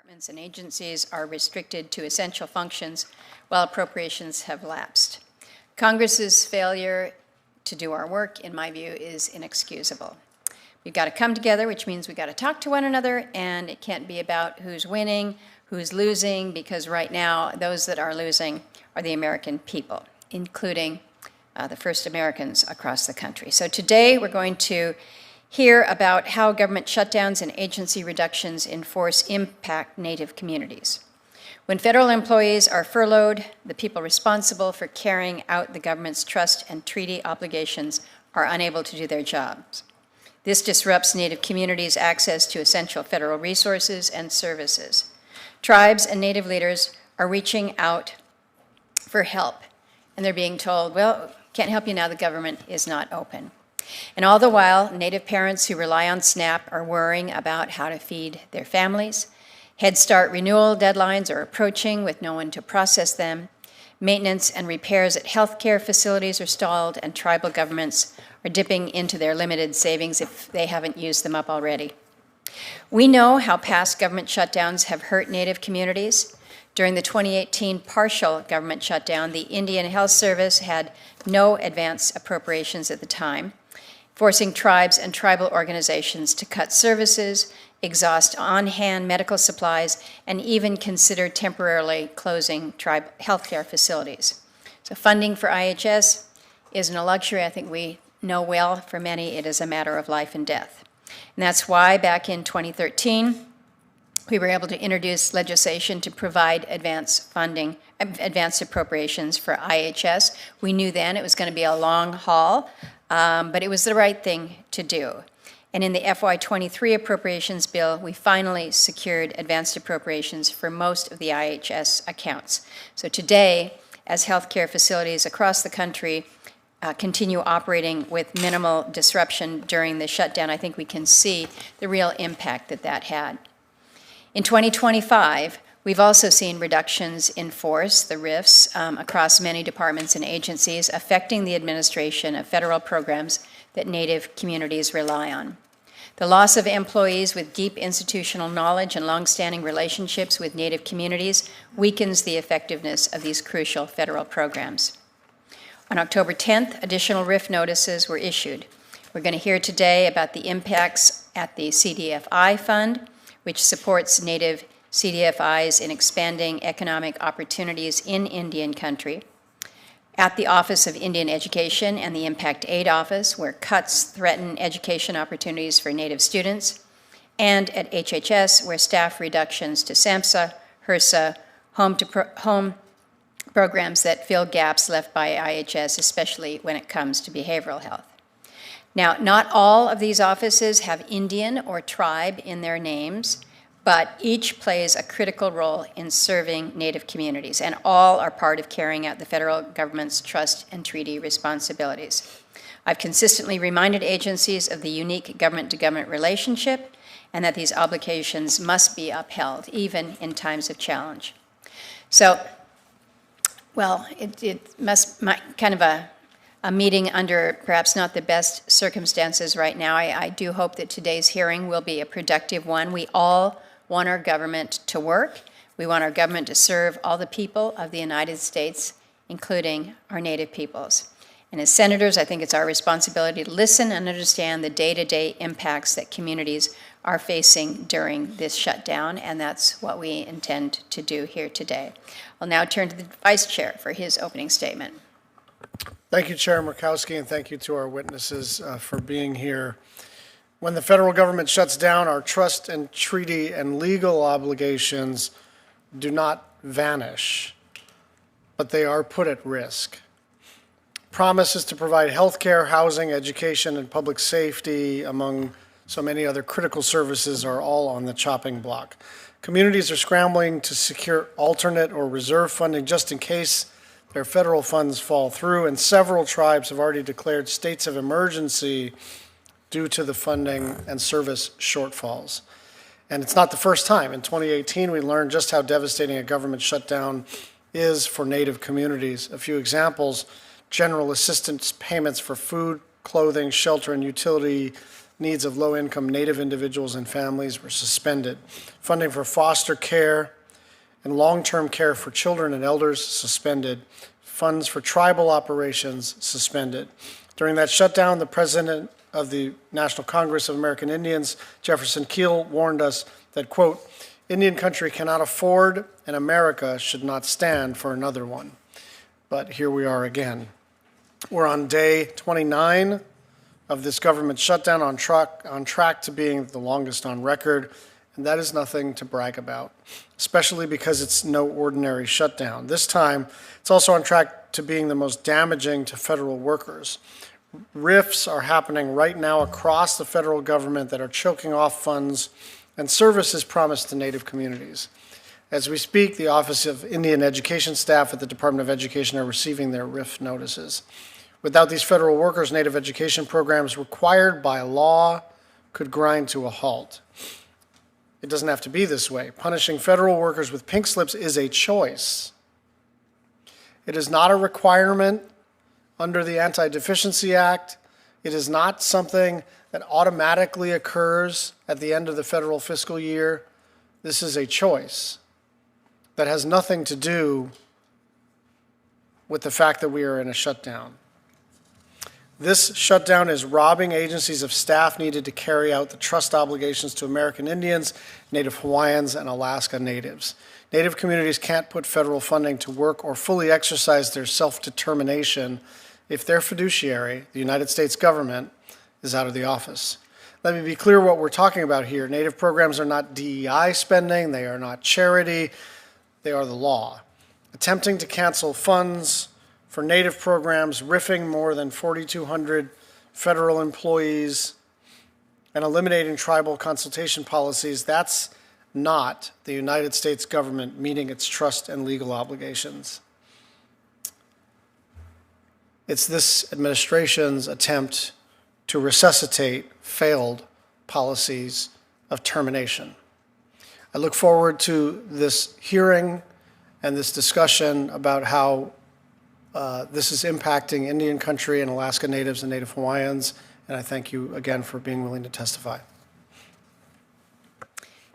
Departments and agencies are restricted to essential functions while appropriations have lapsed. Congress's failure to do our work, in my view, is inexcusable. We've got to come together, which means we've got to talk to one another, and it can't be about who's winning, who's losing, because right now those that are losing are the American people, including the first Americans across the country. So today we're going to hear about how government shutdowns and agency reductions in force impact Native communities. When federal employees are furloughed, the people responsible for carrying out the government's trust and treaty obligations are unable to do their jobs. This disrupts Native communities' access to essential federal resources and services. Tribes and Native leaders are reaching out for help, and they're being told, well, can't help you now, the government is not open. And all the while, Native parents who rely on SNAP are worrying about how to feed their families. Head Start renewal deadlines are approaching with no one to process them. Maintenance and repairs at healthcare facilities are stalled, and tribal governments are dipping into their limited savings if they haven't used them up already. We know how past government shutdowns have hurt Native communities. During the 2018 partial government shutdown, the Indian Health Service had no advance appropriations at the time, forcing tribes and tribal organizations to cut services, exhaust on-hand medical supplies, and even consider temporarily closing tribe healthcare facilities. So funding for IHS isn't a luxury. I think we know well, for many, it is a matter of life and death. And that's why back in 2013, we were able to introduce legislation to provide advance appropriations for IHS. We knew then it was going to be a long haul, but it was the right thing to do. And in the FY23 appropriations bill, we finally secured advanced appropriations for most of the IHS accounts. So today, as healthcare facilities across the country continue operating with minimal disruption during the shutdown, I think we can see the real impact that that had. In 2025, we've also seen reductions in force, the RIFs, across many departments and agencies, affecting the administration of federal programs that Native communities rely on. The loss of employees with deep institutional knowledge and longstanding relationships with Native communities weakens the effectiveness of these crucial federal programs. On October 10th, additional RIF notices were issued. We're going to hear today about the impacts at the CDFI Fund, which supports Native CDFIs in expanding economic opportunities in Indian country, at the Office of Indian Education and the Impact Aid Office, where cuts threaten education opportunities for Native students, and at HHS, where staff reductions to SAMHSA, HRSA, home programs that fill gaps left by IHS, especially when it comes to behavioral health. Now, not all of these offices have Indian or tribe in their names, but each plays a critical role in serving Native communities, and all are part of carrying out the federal government's trust and treaty responsibilities. I've consistently reminded agencies of the unique government-to-government relationship and that these obligations must be upheld, even in times of challenge. So, well, it must kind of a meeting under perhaps not the best circumstances right now. I do hope that today's hearing will be a productive one. We all want our government to work. We want our government to serve all the people of the United States, including our Native peoples. And as senators, I think it's our responsibility to listen and understand the day-to-day impacts that communities are facing during this shutdown, and that's what we intend to do here today. I'll now turn to the Vice Chair for his opening statement. Thank you, Chair Murkowski, and thank you to our witnesses for being here. When the federal government shuts down, our trust and treaty and legal obligations do not vanish, but they are put at risk. Promises to provide health care, housing, education, and public safety, among so many other critical services, are all on the chopping block. Communities are scrambling to secure alternate or reserve funding just in case their federal funds fall through, and several tribes have already declared states of emergency due to the funding and service shortfalls. And it's not the first time. In 2018, we learned just how devastating a government shutdown is for Native communities. A few examples: general assistance payments for food, clothing, shelter, and utility needs of low-income Native individuals and families were suspended. Funding for foster care and long-term care for children and elders suspended. Funds for tribal operations suspended. During that shutdown, the president of the National Congress of American Indians, Jefferson Keel, warned us that, quote, Indian country cannot afford and America should not stand for another one. But here we are again. We're on day 29 of this government shutdown, on track to being the longest on record, and that is nothing to brag about, especially because it's no ordinary shutdown. This time, it's also on track to being the most damaging to federal workers. Rifts are happening right now across the federal government that are choking off funds and services promised to Native communities. As we speak, the Office of Indian Education staff at the Department of Education are receiving their RIF notices. Without these federal workers, Native education programs required by law could grind to a halt. It doesn't have to be this way. Punishing federal workers with pink slips is a choice. It is not a requirement under the Anti-Deficiency Act. It is not something that automatically occurs at the end of the federal fiscal year. This is a choice that has nothing to do with the fact that we are in a shutdown. This shutdown is robbing agencies of staff needed to carry out the trust obligations to American Indians, Native Hawaiians, and Alaska Natives. Native communities can't put federal funding to work or fully exercise their self-determination if their fiduciary, the United States government, is out of the office. Let me be clear what we're talking about here. Native programs are not DEI spending, they are not charity, they are the law. Attempting to cancel funds for Native programs, riffing more than 4,200 federal employees, and eliminating tribal consultation policies, that's not the United States government meeting its trust and legal obligations. It's this administration's attempt to resuscitate failed policies of termination. I look forward to this hearing and this discussion about how this is impacting Indian country and Alaska Natives and Native Hawaiians, and I thank you again for being willing to testify.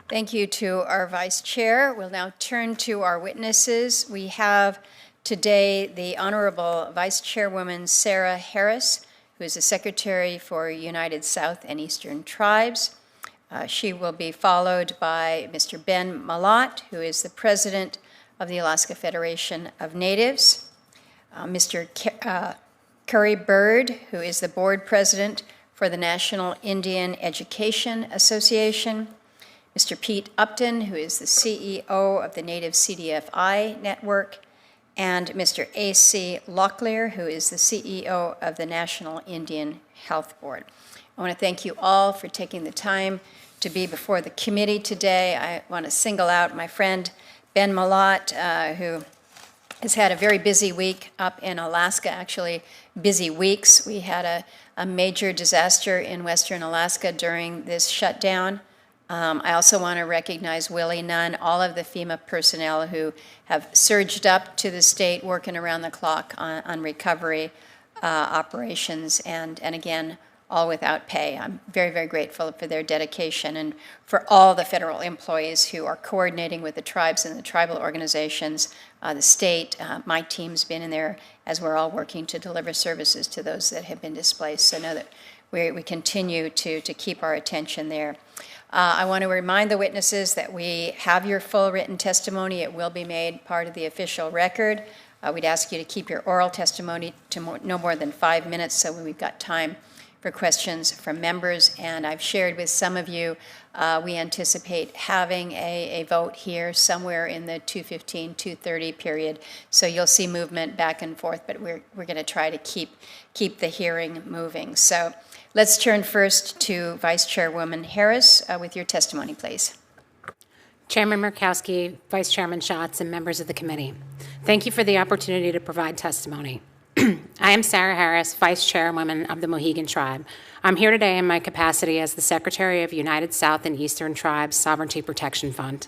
Thank you to our Vice Chair. We'll now turn to our witnesses. We have today the Honorable Vice Chairwoman Sarah Harris, who is the Secretary for United South and Eastern Tribes. She will be followed by Mr. Ben Mallott, who is the President of the Alaska Federation of Natives, Mr. Curry Bird, who is the Board President for the National Indian Education Association, Mr. Pete Upton, who is the CEO of the Native CDFI Network, and Mr. A.C. Locklear, who is the CEO of the National Indian Health Board. I want to thank you all for taking the time to be before the committee today. I want to single out my friend Ben Mallott, who has had a very busy week up in Alaska, actually busy weeks. We had a major disaster in Western Alaska during this shutdown. I also want to recognize Willie Nunn, all of the FEMA personnel who have surged up to the state, working around the clock on recovery operations, and again, all without pay. I'm very, very grateful for their dedication and for all the federal employees who are coordinating with the tribes and the tribal organizations, the state. My team's been in there as we're all working to deliver services to those that have been displaced. So know that we continue to keep our attention there. I want to remind the witnesses that we have your full written testimony. It will be made part of the official record. We'd ask you to keep your oral testimony to no more than 5 minutes so we've got time for questions from members. And I've shared with some of you, we anticipate having a vote here somewhere in the 2:15, 2:30 period. So you'll see movement back and forth, but we're going to try to keep the hearing moving. So let's turn first to Vice Chairwoman Harris with your testimony, please. Chairman Murkowski, Vice Chairman Schatz, and members of the committee, thank you for the opportunity to provide testimony. I am Sarah Harris, Vice Chairwoman of the Mohegan Tribe. I'm here today in my capacity as the Secretary of United South and Eastern Tribes Sovereignty Protection Fund.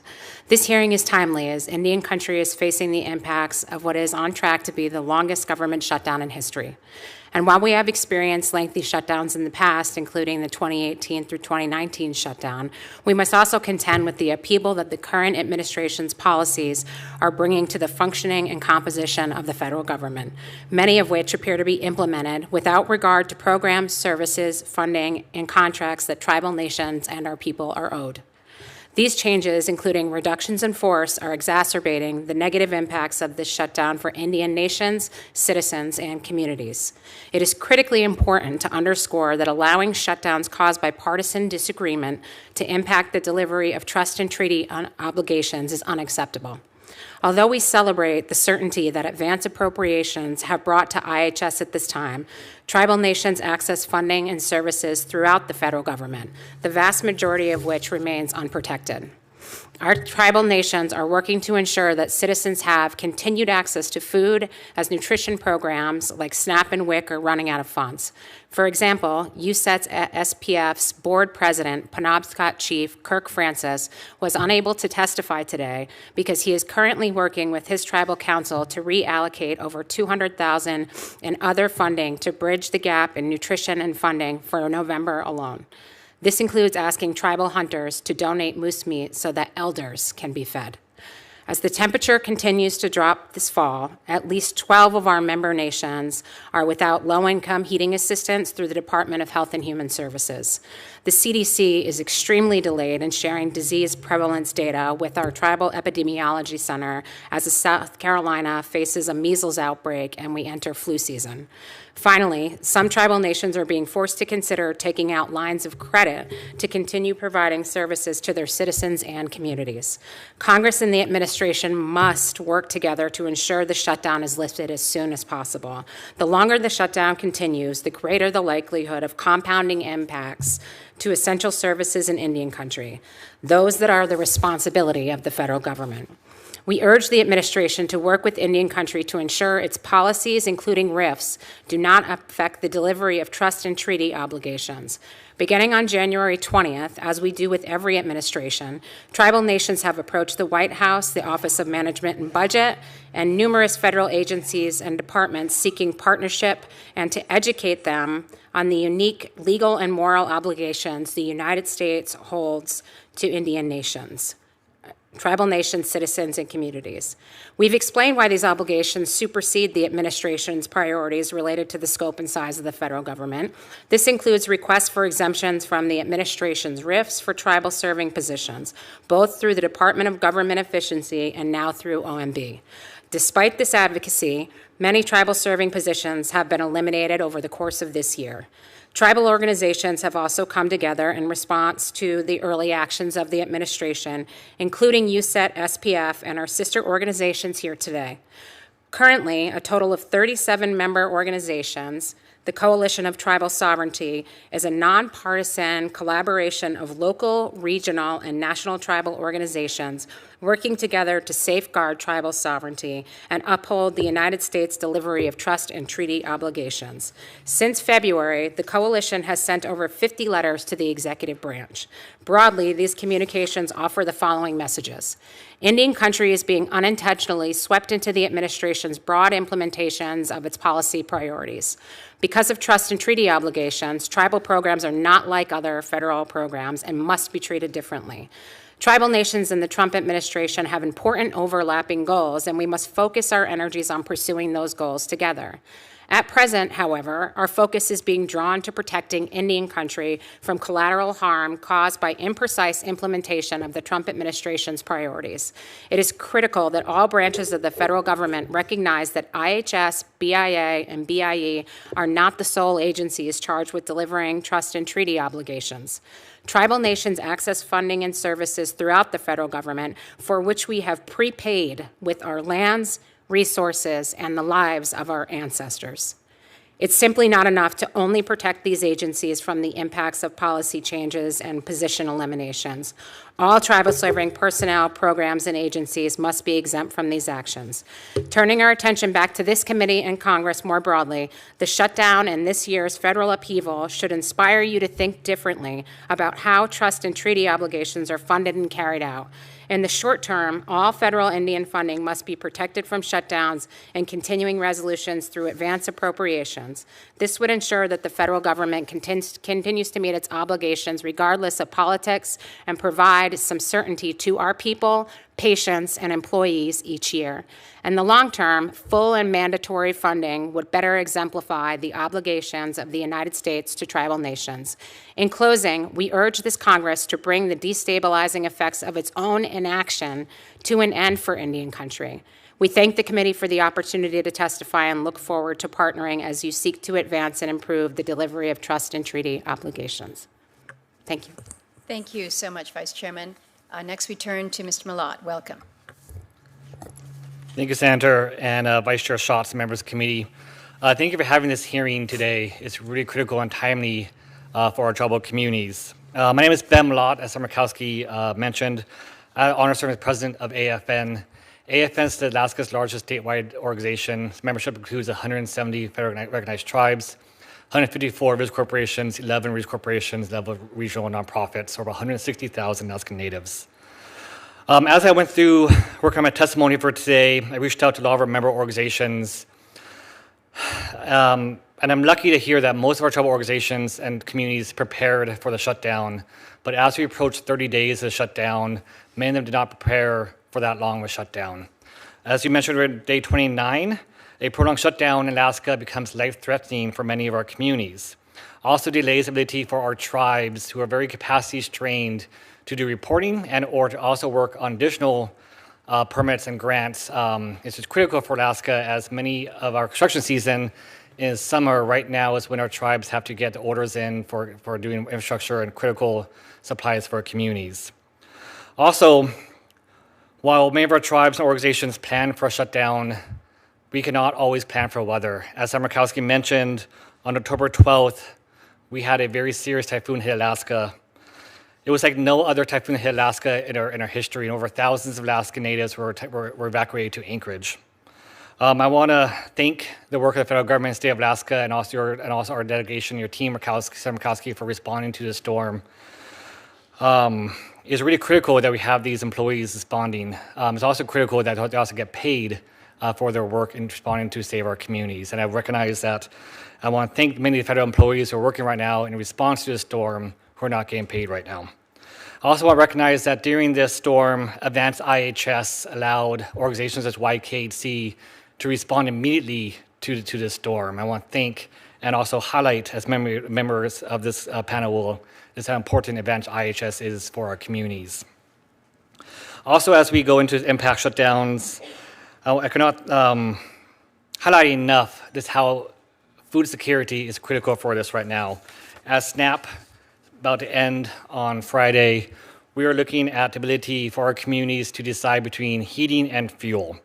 This hearing is timely as Indian country is facing the impacts of what is on track to be the longest government shutdown in history. And while we have experienced lengthy shutdowns in the past, including the 2018 through 2019 shutdown, we must also contend with the upheaval that the current administration's policies are bringing to the functioning and composition of the federal government, many of which appear to be implemented without regard to programs, services, funding, and contracts that tribal nations and our people are owed. These changes, including reductions in force, are exacerbating the negative impacts of this shutdown for Indian nations, citizens, and communities. It is critically important to underscore that allowing shutdowns caused by partisan disagreement to impact the delivery of trust and treaty obligations is unacceptable. Although we celebrate the certainty that advance appropriations have brought to IHS at this time, tribal nations access funding and services throughout the federal government, the vast majority of which remains unprotected. Our tribal nations are working to ensure that citizens have continued access to food as nutrition programs like SNAP and WIC are running out of funds. For example, USET's SPF's board president, Penobscot Chief Kirk Francis, was unable to testify today because he is currently working with his tribal council to reallocate over $200,000 in other funding to bridge the gap in nutrition and funding for November alone. This includes asking tribal hunters to donate moose meat so that elders can be fed. As the temperature continues to drop this fall, at least 12 of our member nations are without low-income heating assistance through the Department of Health and Human Services. The CDC is extremely delayed in sharing disease prevalence data with our Tribal Epidemiology Center as South Carolina faces a measles outbreak and we enter flu season. Finally, some tribal nations are being forced to consider taking out lines of credit to continue providing services to their citizens and communities. Congress and the administration must work together to ensure the shutdown is lifted as soon as possible. The longer the shutdown continues, the greater the likelihood of compounding impacts to essential services in Indian country, those that are the responsibility of the federal government. We urge the administration to work with Indian country to ensure its policies, including RIFs, do not affect the delivery of trust and treaty obligations. Beginning on January 20th, as we do with every administration, tribal nations have approached the White House, the Office of Management and Budget, and numerous federal agencies and departments seeking partnership and to educate them on the unique legal and moral obligations the United States holds to Indian nations, tribal nations, citizens, and communities. We've explained why these obligations supersede the administration's priorities related to the scope and size of the federal government. This includes requests for exemptions from the administration's RIFs for tribal serving positions, both through the Department of Government Efficiency and now through OMB. Despite this advocacy, many tribal serving positions have been eliminated over the course of this year. Tribal organizations have also come together in response to the early actions of the administration, including USET, SPF, and our sister organizations here today. Currently, a total of 37 member organizations, the Coalition of Tribal Sovereignty, is a nonpartisan collaboration of local, regional, and national tribal organizations working together to safeguard tribal sovereignty and uphold the United States' delivery of trust and treaty obligations. Since February, the coalition has sent over 50 letters to the executive branch. Broadly, these communications offer the following messages. Indian country is being unintentionally swept into the administration's broad implementations of its policy priorities. Because of trust and treaty obligations, tribal programs are not like other federal programs and must be treated differently. Tribal nations in the Trump administration have important overlapping goals, and we must focus our energies on pursuing those goals together. At present, however, our focus is being drawn to protecting Indian country from collateral harm caused by imprecise implementation of the Trump administration's priorities. It is critical that all branches of the federal government recognize that IHS, BIA, and BIE are not the sole agencies charged with delivering trust and treaty obligations. Tribal nations access funding and services throughout the federal government for which we have prepaid with our lands, resources, and the lives of our ancestors. It's simply not enough to only protect these agencies from the impacts of policy changes and position eliminations. All tribal slavery personnel, programs, and agencies must be exempt from these actions. Turning our attention back to this committee and Congress more broadly, the shutdown and this year's federal upheaval should inspire you to think differently about how trust and treaty obligations are funded and carried out. In the short term, all federal Indian funding must be protected from shutdowns and continuing resolutions through advance appropriations. This would ensure that the federal government continues to meet its obligations regardless of politics and provide some certainty to our people, patients, and employees each year. In the long term, full and mandatory funding would better exemplify the obligations of the United States to tribal nations. In closing, we urge this Congress to bring the destabilizing effects of its own inaction to an end for Indian country. We thank the committee for the opportunity to testify and look forward to partnering as you seek to advance and improve the delivery of trust and treaty obligations. Thank you. Thank you so much, Vice Chairman. Next, we turn to Mr. Mallott. Welcome. Thank you, Senator, and Vice Chair Schatz, and members of the committee. Thank you for having this hearing today. It's really critical and timely for our tribal communities. My name is Ben Mallott, as Senator Murkowski mentioned. I honor serving as president of AFN. AFN is Alaska's largest statewide organization. Its membership includes 170 federally recognized tribes, 154 Ridge corporations, 11 Ridge corporations, 11 regional nonprofits, over 160,000 Alaskan natives. As I went through working on my testimony for today, I reached out to a lot of our member organizations. And I'm lucky to hear that most of our tribal organizations and communities prepared for the shutdown. But as we approached 30 days of the shutdown, many of them did not prepare for that long of a shutdown. As you mentioned, we're at day 29. A prolonged shutdown in Alaska becomes life-threatening for many of our communities. Also delays the ability for our tribes who are very capacity-strained to do reporting and or to also work on additional permits and grants. It's just critical for Alaska as many of our construction season is summer right now is when our tribes have to get the orders in for doing infrastructure and critical supplies for our communities. Also, while many of our tribes and organizations plan for a shutdown, we cannot always plan for weather. As Senator Murkowski mentioned, on October 12th, we had a very serious typhoon hit Alaska. It was like no other typhoon hit Alaska in our history, and over thousands of Alaskan natives were evacuated to Anchorage. I want to thank the work of the federal government and state of Alaska and also our delegation, your team, Senator Murkowski, for responding to the storm. It's really critical that we have these employees responding. It's also critical that they also get paid for their work in responding to save our communities. And I recognize that. I want to thank many of the federal employees who are working right now in response to the storm who are not getting paid right now. I also want to recognize that during this storm, advanced IHS allowed organizations such as YKC to respond immediately to this storm. I want to thank and also highlight, as members of this panel is how important advanced IHS is for our communities. Also, as we go into impact shutdowns, I cannot highlight enough just how food security is critical for this right now. As SNAP about to end on Friday, we are looking at the ability for our communities to decide between heating and fuel.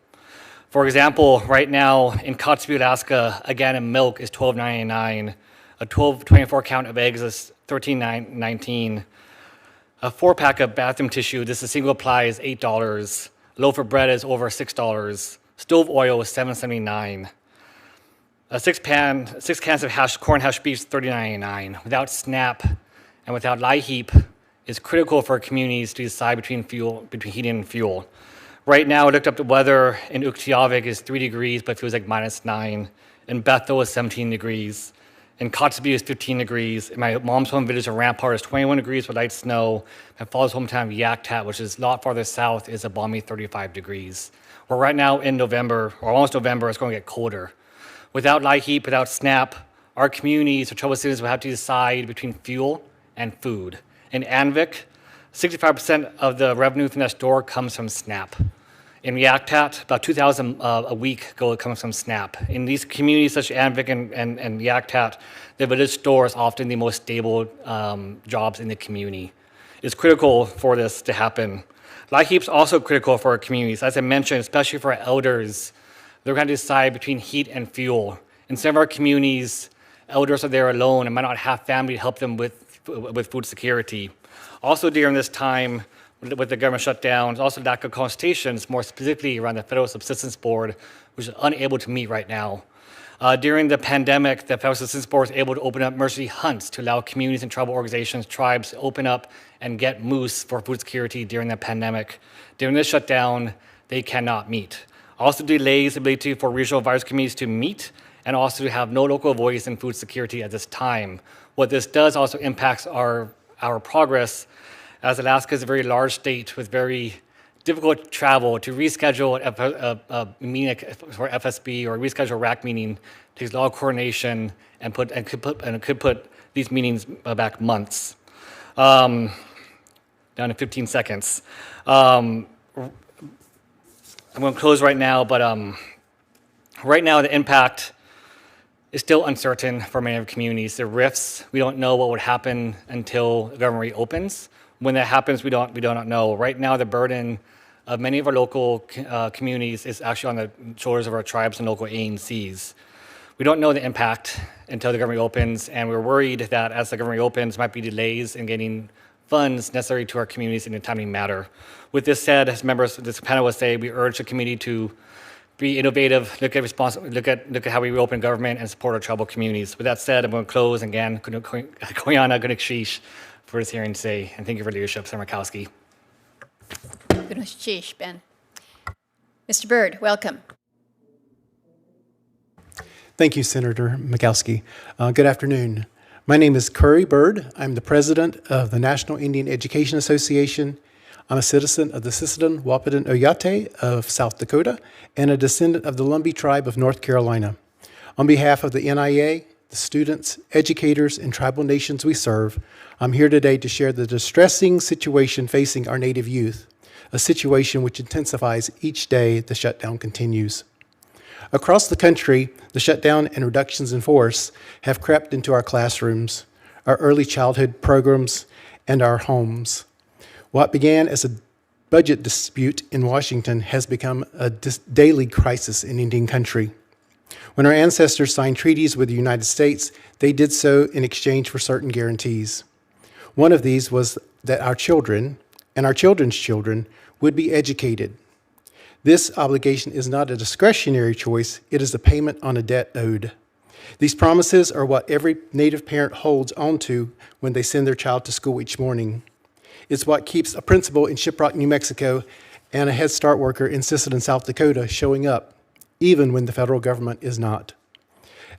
For example, right now in Kotzebue, Alaska, a gallon of milk is $12.99. A 24 count of eggs is $13.19. A 4-pack of bathroom tissue, this is single ply, is $8. A loaf of bread is over $6. Stove oil is $7.79. 6 cans of corn hash beef is $30.99. Without SNAP and without LIHEAP, it's critical for our communities to decide between heating and fuel. Right now, I looked up the weather in Uktiavik is 3 degrees, but it feels like -9. In Bethel is 17 degrees. In Kotzebue is 15 degrees. In my mom's home village of Rampart is 21 degrees with light snow. My father's hometown of Yaktat, which is a lot farther south, is a balmy 35 degrees. We're right now in November, or almost November, it's going to get colder. Without LIHEAP, without SNAP, our communities or tribal citizens will have to decide between fuel and food. In Anvik, 65% of the revenue from that store comes from SNAP. In Yaktat, about $2,000 a week comes from SNAP. In these communities such as Anvik and Yaktat, the village store is often the most stable jobs in the community. It's critical for this to happen. LIHEAP is also critical for our communities. As I mentioned, especially for our elders, they're going to decide between heat and fuel. In some of our communities, elders are there alone and might not have family to help them with food security. Also during this time, with the government shutdown, also lack of consultations, more specifically around the Federal Subsistence Board, which is unable to meet right now. During the pandemic, the Federal Subsistence Board was able to open up emergency hunts to allow communities and tribal organizations, tribes to open up and get moose for food security during the pandemic. During this shutdown, they cannot meet. Also delays the ability for regional advisory committees to meet and also to have no local voice in food security at this time. What this does also impacts our progress, as Alaska is a very large state with very difficult travel. To reschedule a meeting for FSB or reschedule a RAC meeting takes a lot of coordination and could put these meetings back months. Down to 15 seconds. I'm going to close right now, but right now the impact is still uncertain for many of the communities. The rifts, we don't know what would happen until the government reopens. When that happens, we do not know. Right now, the burden of many of our local communities is actually on the shoulders of our tribes and local ANCs. We don't know the impact until the government opens, and we're worried that as the government opens, might be delays in getting funds necessary to our communities in a timely manner. With this said, as members of this panel will say, we urge the committee to be innovative, look at how we reopen government and support our tribal communities. With that said, I'm going to close again. Koyana Gunakshish for this hearing today, and thank you for your leadership, Senator Murkowski. Gunakshish, Ben. Mr. Byrd, welcome. Thank you, Senator Murkowski. Good afternoon. My name is Curry Byrd. I'm the president of the National Indian Education Association. I'm a citizen of the Sisseton Wahpeton Oyate of South Dakota and a descendant of the Lumbee tribe of North Carolina. On behalf of the NIA, the students, educators, and tribal nations we serve, I'm here today to share the distressing situation facing our Native youth, a situation which intensifies each day the shutdown continues. Across the country, the shutdown and reductions in force have crept into our classrooms, our early childhood programs, and our homes. What began as a budget dispute in Washington has become a daily crisis in Indian country. When our ancestors signed treaties with the United States, they did so in exchange for certain guarantees. One of these was that our children and our children's children would be educated. This obligation is not a discretionary choice, it is a payment on a debt owed. These promises are what every Native parent holds onto when they send their child to school each morning. It's what keeps a principal in Shiprock, New Mexico, and a Head Start worker in Sisseton, South Dakota showing up, even when the federal government is not.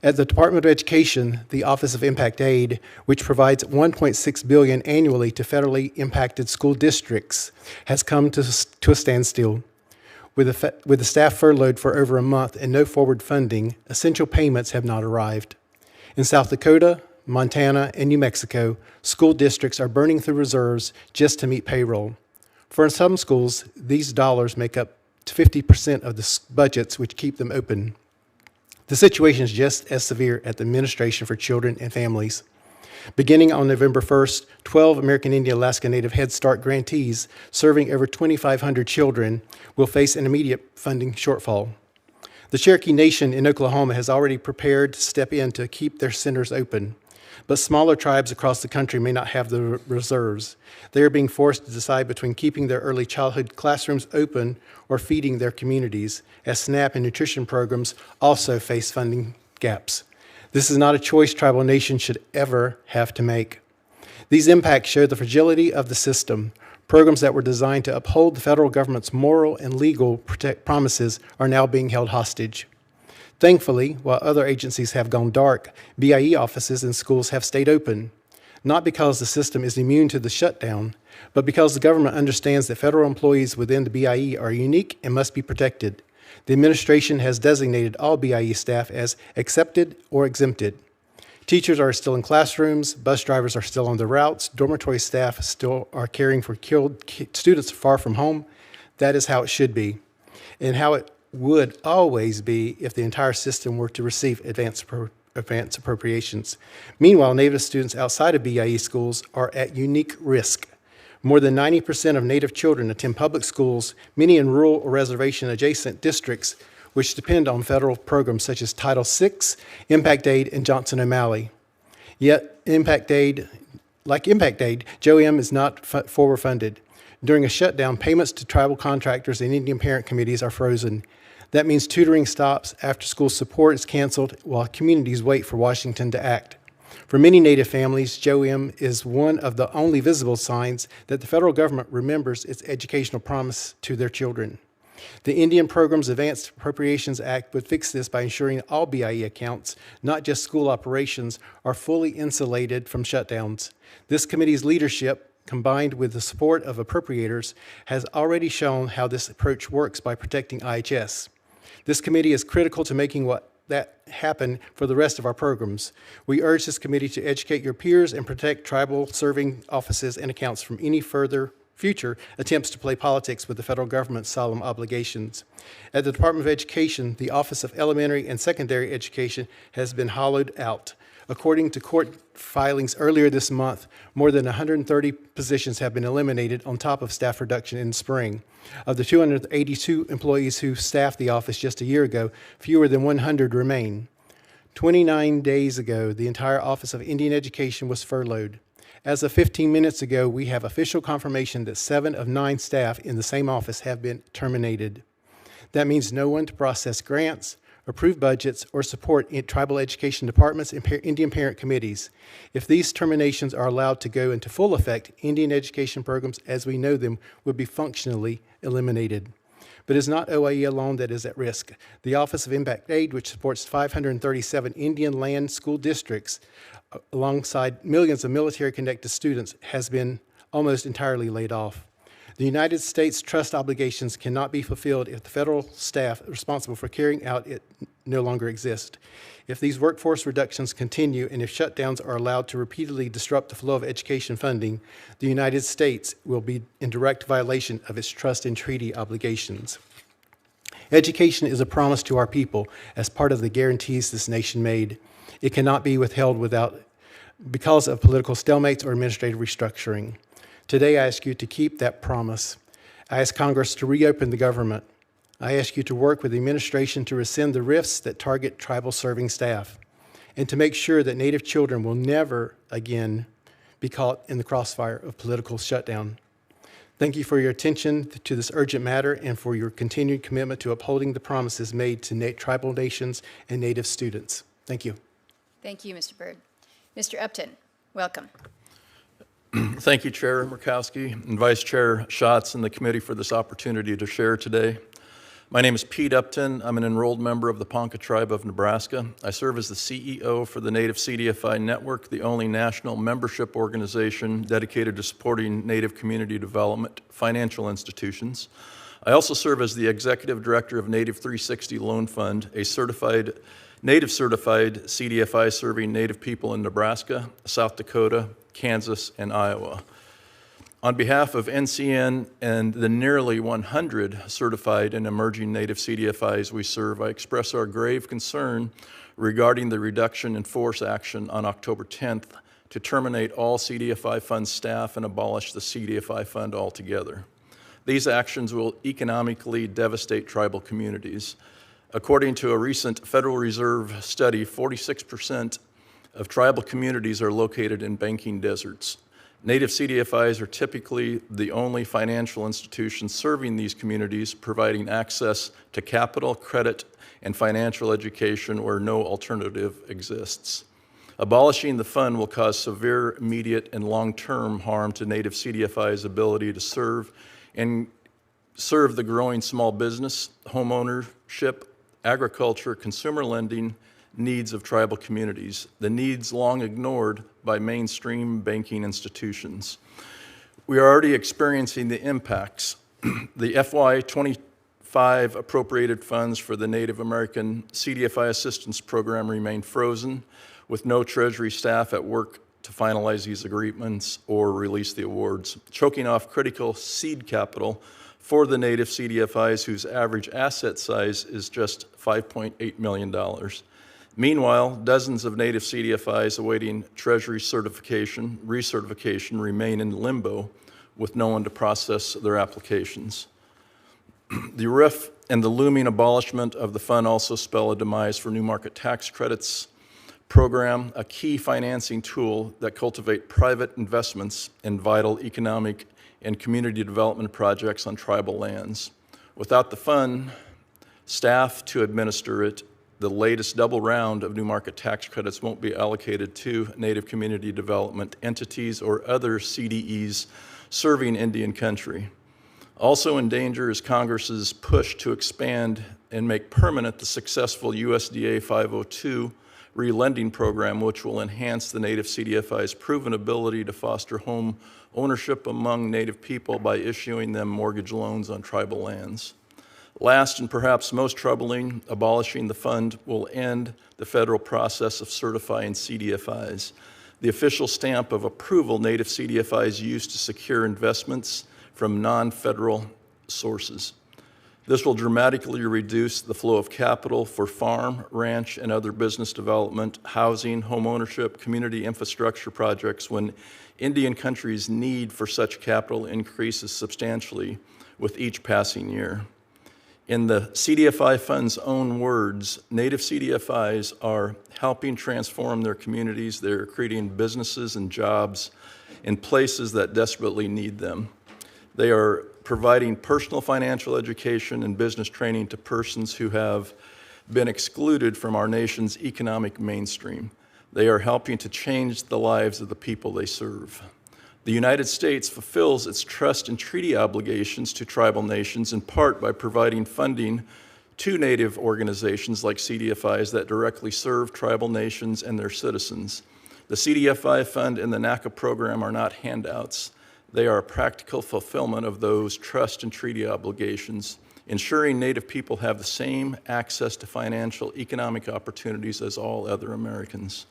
At the Department of Education, the Office of Impact Aid, which provides $1.6 billion annually to federally impacted school districts, has come to a standstill. With the staff furloughed for over a month and no forward funding, essential payments have not arrived. In South Dakota, Montana, and New Mexico, school districts are burning through reserves just to meet payroll. For some schools, these dollars make up to 50% of the budgets which keep them open. The situation is just as severe at the Administration for Children and Families. Beginning on November 1st, 12 American Indian Alaska Native Head Start grantees serving over 2,500 children will face an immediate funding shortfall. The Cherokee Nation in Oklahoma has already prepared to step in to keep their centers open, but smaller tribes across the country may not have the reserves. They are being forced to decide between keeping their early childhood classrooms open or feeding their communities, as SNAP and nutrition programs also face funding gaps. This is not a choice tribal nations should ever have to make. These impacts show the fragility of the system. Programs that were designed to uphold the federal government's moral and legal promises are now being held hostage. Thankfully, while other agencies have gone dark, BIE offices and schools have stayed open, not because the system is immune to the shutdown, but because the government understands that federal employees within the BIE are unique and must be protected. The administration has designated all BIE staff as accepted or exempted. Teachers are still in classrooms, bus drivers are still on the routes, dormitory staff still are caring for killed students far from home. That is how it should be, and how it would always be if the entire system were to receive advance appropriations. Meanwhile, Native students outside of BIE schools are at unique risk. More than 90% of Native children attend public schools, many in rural or reservation-adjacent districts, which depend on federal programs such as Title VI, Impact Aid, and Johnson O'Malley. Yet, like Impact Aid, JOM is not forward funded. During a shutdown, payments to tribal contractors and Indian parent committees are frozen. That means tutoring stops, after-school support is canceled, while communities wait for Washington to act. For many Native families, JOM is one of the only visible signs that the federal government remembers its educational promise to their children. The Indian Programs Advanced Appropriations Act would fix this by ensuring all BIE accounts, not just school operations, are fully insulated from shutdowns. This committee's leadership, combined with the support of appropriators, has already shown how this approach works by protecting IHS. This committee is critical to making that happen for the rest of our programs. We urge this committee to educate your peers and protect tribal serving offices and accounts from any future attempts to play politics with the federal government's solemn obligations. At the Department of Education, the Office of Elementary and Secondary Education has been hollowed out. According to court filings earlier this month, more than 130 positions have been eliminated on top of staff reduction in the spring. Of the 282 employees who staffed the office just a year ago, fewer than 100 remain. 29 days ago, the entire Office of Indian Education was furloughed. As of 15 minutes ago, we have official confirmation that 7 of 9 staff in the same office have been terminated. That means no one to process grants, approve budgets, or support tribal education departments and Indian parent committees. If these terminations are allowed to go into full effect, Indian education programs as we know them would be functionally eliminated. But it's not OIE alone that is at risk. The Office of Impact Aid, which supports 537 Indian land school districts, alongside millions of military-connected students, has been almost entirely laid off. The United States trust obligations cannot be fulfilled if the federal staff responsible for carrying out it no longer exist. If these workforce reductions continue and if shutdowns are allowed to repeatedly disrupt the flow of education funding, the United States will be in direct violation of its trust and treaty obligations. Education is a promise to our people as part of the guarantees this nation made. It cannot be withheld because of political stalemates or administrative restructuring. Today, I ask you to keep that promise. I ask Congress to reopen the government. I ask you to work with the administration to rescind the rifts that target tribal serving staff and to make sure that Native children will never again be caught in the crossfire of political shutdown. Thank you for your attention to this urgent matter and for your continued commitment to upholding the promises made to tribal nations and Native students. Thank you. Thank you, Mr. Byrd. Mr. Upton, welcome. Thank you, Chair Murkowski and Vice Chair Schatz and the committee for this opportunity to share today. My name is Pete Upton. I'm an enrolled member of the Ponca Tribe of Nebraska. I serve as the CEO for the Native CDFI Network, the only national membership organization dedicated to supporting Native community development financial institutions. I also serve as the Executive Director of Native 360 Loan Fund, a Native certified CDFI serving Native people in Nebraska, South Dakota, Kansas, and Iowa. On behalf of NCN and the nearly 100 certified and emerging Native CDFIs we serve, I express our grave concern regarding the reduction in force action on October 10th to terminate all CDFI fund staff and abolish the CDFI fund altogether. These actions will economically devastate tribal communities. According to a recent Federal Reserve study, 46% of tribal communities are located in banking deserts. Native CDFIs are typically the only financial institution serving these communities, providing access to capital, credit, and financial education where no alternative exists. Abolishing the fund will cause severe, immediate, and long-term harm to Native CDFIs' ability to serve the growing small business, homeownership, agriculture, consumer lending needs of tribal communities, the needs long ignored by mainstream banking institutions. We are already experiencing the impacts. The FY25 appropriated funds for the Native American CDFI Assistance Program remain frozen, with no Treasury staff at work to finalize these agreements or release the awards, choking off critical seed capital for the Native CDFIs whose average asset size is just $5.8 million. Meanwhile, dozens of Native CDFIs awaiting Treasury recertification remain in limbo with no one to process their applications. The RIF and the looming abolishment of the fund also spell a demise for New Market Tax Credits program, a key financing tool that cultivate private investments in vital economic and community development projects on tribal lands. Without the fund, staff to administer it, the latest double round of new market tax credits won't be allocated to Native community development entities or other CDEs serving Indian country. Also in danger is Congress's push to expand and make permanent the successful USDA 502 relending program, which will enhance the Native CDFI's proven ability to foster home ownership among Native people by issuing them mortgage loans on tribal lands. Last and perhaps most troubling, abolishing the fund will end the federal process of certifying CDFIs, the official stamp of approval Native CDFIs use to secure investments from non-federal sources. This will dramatically reduce the flow of capital for farm, ranch, and other business development, housing, home ownership, community infrastructure projects when Indian country's need for such capital increases substantially with each passing year. In the CDFI Fund's own words, Native CDFIs are helping transform their communities. They're creating businesses and jobs in places that desperately need them. They are providing personal financial education and business training to persons who have been excluded from our nation's economic mainstream. They are helping to change the lives of the people they serve. The United States fulfills its trust and treaty obligations to tribal nations in part by providing funding to Native organizations like CDFIs that directly serve tribal nations and their citizens. The CDFI Fund and the NACA program are not handouts. They are a practical fulfillment of those trust and treaty obligations, ensuring Native people have the same access to financial, economic opportunities as all other Americans.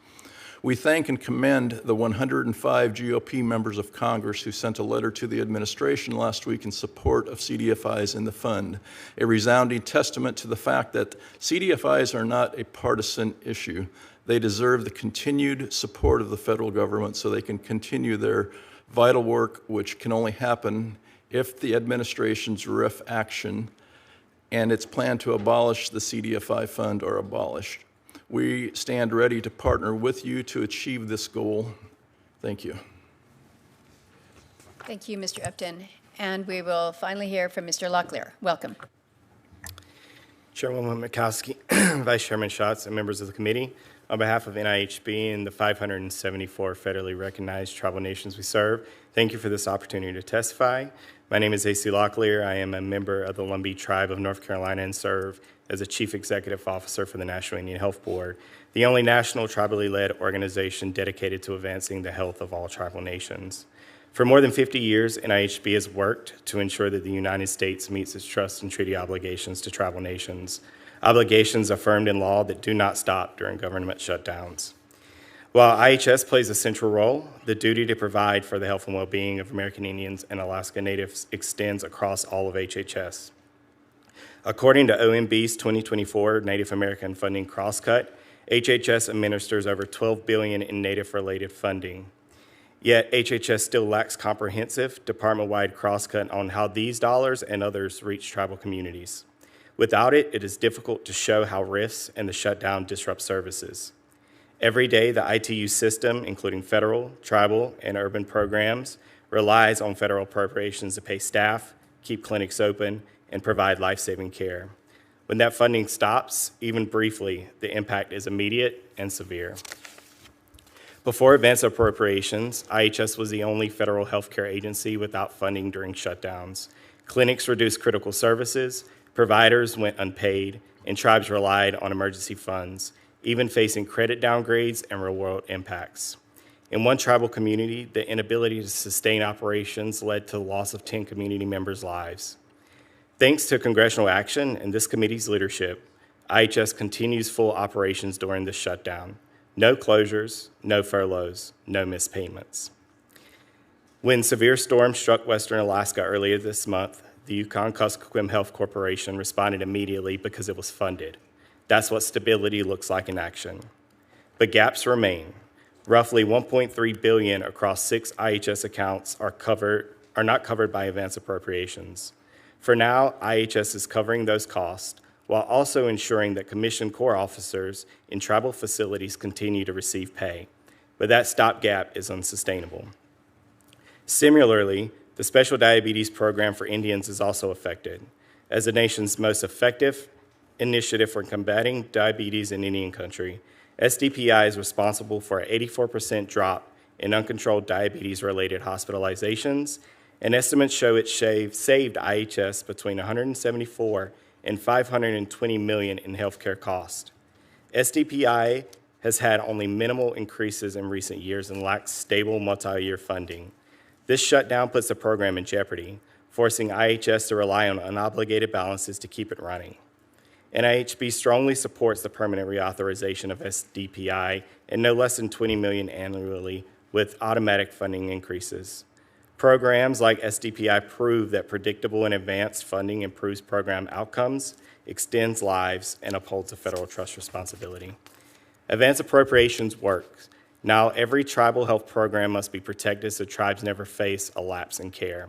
We thank and commend the 105 GOP members of Congress who sent a letter to the administration last week in support of CDFIs in the fund, a resounding testament to the fact that CDFIs are not a partisan issue. They deserve the continued support of the federal government so they can continue their vital work, which can only happen if the administration's RIF action and its plan to abolish the CDFI fund are abolished. We stand ready to partner with you to achieve this goal. Thank you. Thank you, Mr. Upton. And we will finally hear from Mr. Locklear. Welcome. Chairwoman Mikowski, Vice Chairman Schatz, and members of the committee, on behalf of NIHB and the 574 federally recognized tribal nations we serve, thank you for this opportunity to testify. My name is A.C. Locklear. I am a member of the Lumbee Tribe of North Carolina and serve as a Chief Executive Officer for the National Indian Health Board, the only national tribally led organization dedicated to advancing the health of all tribal nations. For more than 50 years, NIHB has worked to ensure that the United States meets its trust and treaty obligations to tribal nations, obligations affirmed in law that do not stop during government shutdowns. While IHS plays a central role, the duty to provide for the health and well-being of American Indians and Alaska Natives extends across all of HHS. According to OMB's 2024 Native American Funding Crosscut, HHS administers over $12 billion in Native-related funding. Yet HHS still lacks comprehensive department-wide crosscut on how these dollars and others reach tribal communities. Without it, it is difficult to show how RIFs and the shutdown disrupt services. Every day, the ITU system, including federal, tribal, and urban programs, relies on federal appropriations to pay staff, keep clinics open, and provide life-saving care. When that funding stops, even briefly, the impact is immediate and severe. Before advance appropriations, IHS was the only federal healthcare agency without funding during shutdowns. Clinics reduced critical services, providers went unpaid, and tribes relied on emergency funds, even facing credit downgrades and real-world impacts. In one tribal community, the inability to sustain operations led to the loss of 10 community members' lives. Thanks to congressional action and this committee's leadership, IHS continues full operations during this shutdown. No closures, no furloughs, no missed payments. When severe storms struck western Alaska earlier this month, the Yukon-Kuskokwim Health Corporation responded immediately because it was funded. That's what stability looks like in action. But gaps remain. Roughly $1.3 billion across 6 IHS accounts are not covered by advance appropriations. For now, IHS is covering those costs while also ensuring that commissioned Corps officers in tribal facilities continue to receive pay. But that stopgap is unsustainable. Similarly, The Special Diabetes Program for Indians is also affected. As the nation's most effective initiative for combating diabetes in Indian country, SDPI is responsible for an 84% drop in uncontrolled diabetes-related hospitalizations, and estimates show it saved IHS between $174 and $520 million in healthcare costs. SDPI has had only minimal increases in recent years and lacks stable multi-year funding. This shutdown puts the program in jeopardy, forcing IHS to rely on unobligated balances to keep it running. NIHB strongly supports the permanent reauthorization of SDPI and no less than $20 million annually with automatic funding increases. Programs like SDPI prove that predictable and advanced funding improves program outcomes, extends lives, and upholds a federal trust responsibility. Advance appropriations works. Now every tribal health program must be protected so tribes never face a lapse in care.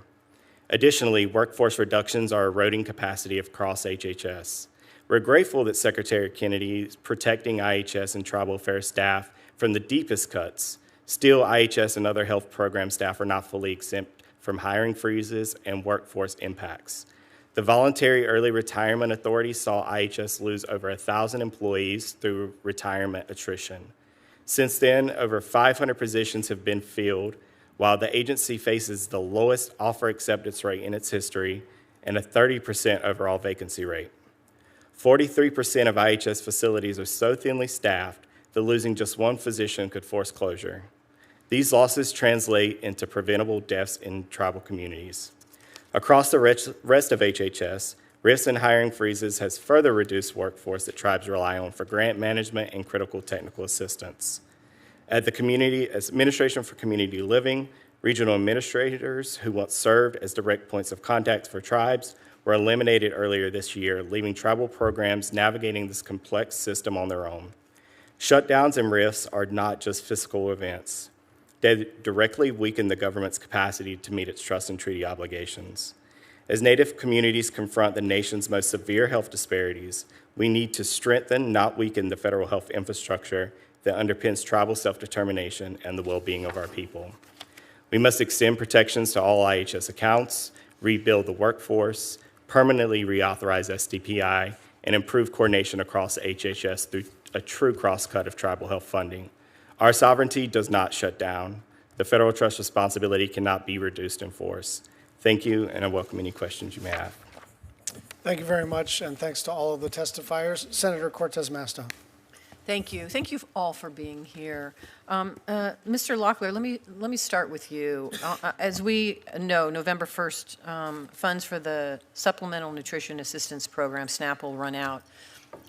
Additionally, workforce reductions are eroding capacity across HHS. We're grateful that Secretary Kennedy is protecting IHS and tribal affairs staff from the deepest cuts. Still, IHS and other health program staff are not fully exempt from hiring freezes and workforce impacts. The Voluntary Early Retirement Authority saw IHS lose over 1,000 employees through retirement attrition. Since then, over 500 positions have been filled, while the agency faces the lowest offer acceptance rate in its history and a 30% overall vacancy rate. 43% of IHS facilities are so thinly staffed that losing just one physician could force closure. These losses translate into preventable deaths in tribal communities. Across the rest of HHS, rifts and hiring freezes has further reduced workforce that tribes rely on for grant management and critical technical assistance. At the Community Administration for Community Living, regional administrators who once served as direct points of contact for tribes were eliminated earlier this year, leaving tribal programs navigating this complex system on their own. Shutdowns and rifts are not just fiscal events. They directly weaken the government's capacity to meet its trust and treaty obligations. As Native communities confront the nation's most severe health disparities, we need to strengthen, not weaken, the federal health infrastructure that underpins tribal self-determination and the well-being of our people. We must extend protections to all IHS accounts, rebuild the workforce, permanently reauthorize SDPI, and improve coordination across HHS through a true cross-cut of tribal health funding. Our sovereignty does not shut down. The federal trust responsibility cannot be reduced in force. Thank you, and I welcome any questions you may have. Thank you very much, and thanks to all of the testifiers. Senator Cortez Masto. Thank you. Thank you all for being here. Mr. Locklear, let me start with you. As we know, November 1st, funds for the Supplemental Nutrition Assistance Program, SNAP, will run out.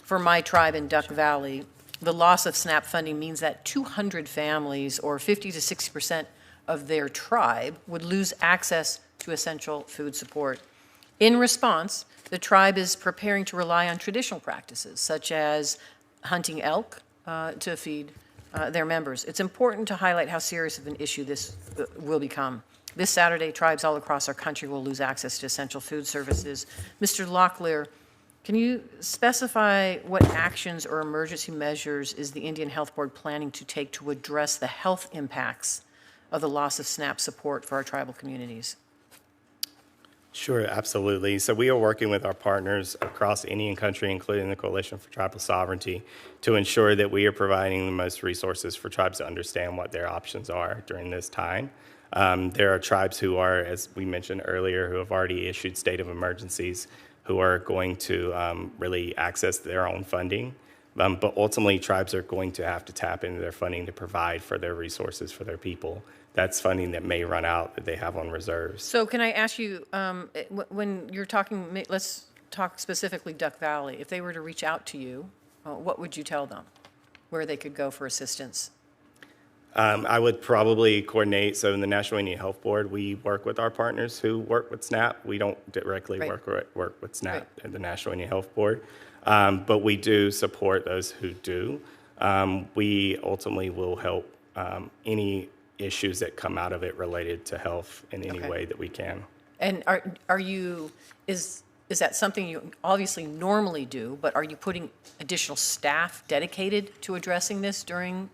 For my tribe in Duck Valley, the loss of SNAP funding means that 200 families, or 50 to 60% of their tribe, would lose access to essential food support. In response, the tribe is preparing to rely on traditional practices, such as hunting elk to feed their members. It's important to highlight how serious of an issue this will become. This Saturday, tribes all across our country will lose access to essential food services. Mr. Locklear, can you specify what actions or emergency measures is the Indian Health Board planning to take to address the health impacts of the loss of SNAP support for our tribal communities? Sure, absolutely. So we are working with our partners across Indian country, including the Coalition for Tribal Sovereignty, to ensure that we are providing the most resources for tribes to understand what their options are during this time. There are tribes who are, as we mentioned earlier, who have already issued state of emergencies, who are going to really access their own funding. But ultimately, tribes are going to have to tap into their funding to provide for their resources for their people. That's funding that may run out that they have on reserves. So can I ask you, when you're talking, let's talk specifically Duck Valley, if they were to reach out to you, what would you tell them, where they could go for assistance? I would probably coordinate. So in the National Indian Health Board, we work with our partners who work with SNAP. We don't directly work with SNAP at the National Indian Health Board, but we do support those who do. We ultimately will help any issues that come out of it related to health in any way that we can. And are you, is that something you obviously normally do, but are you putting additional staff dedicated to addressing this during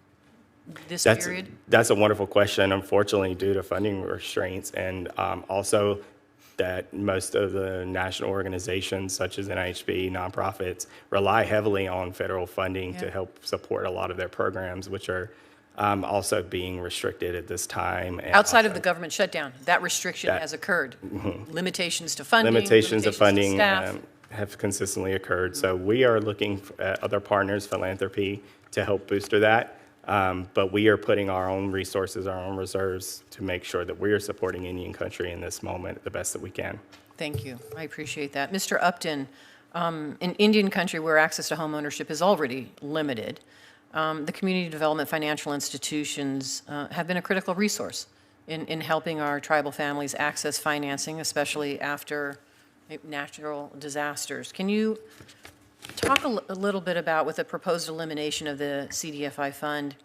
this period? That's a wonderful question. Unfortunately, due to funding restraints and also that most of the national organizations such as NIHB, nonprofits, rely heavily on federal funding to help support a lot of their programs, which are also being restricted at this time. And Outside of also the government shutdown, that restriction has occurred. Limitations to funding, limitations of to funding staff. have consistently occurred. So we are looking at other partners, philanthropy, to help booster that. But we are putting our own resources, our own reserves to make sure that we are supporting Indian country in this moment the best that we can. Thank you. I appreciate that. Mr. Upton, in Indian country where access to home ownership is already limited, the community development financial institutions have been a critical resource in helping our tribal families access financing, especially after natural disasters. Can you talk a little bit about, with the proposed elimination of the CDFI fund,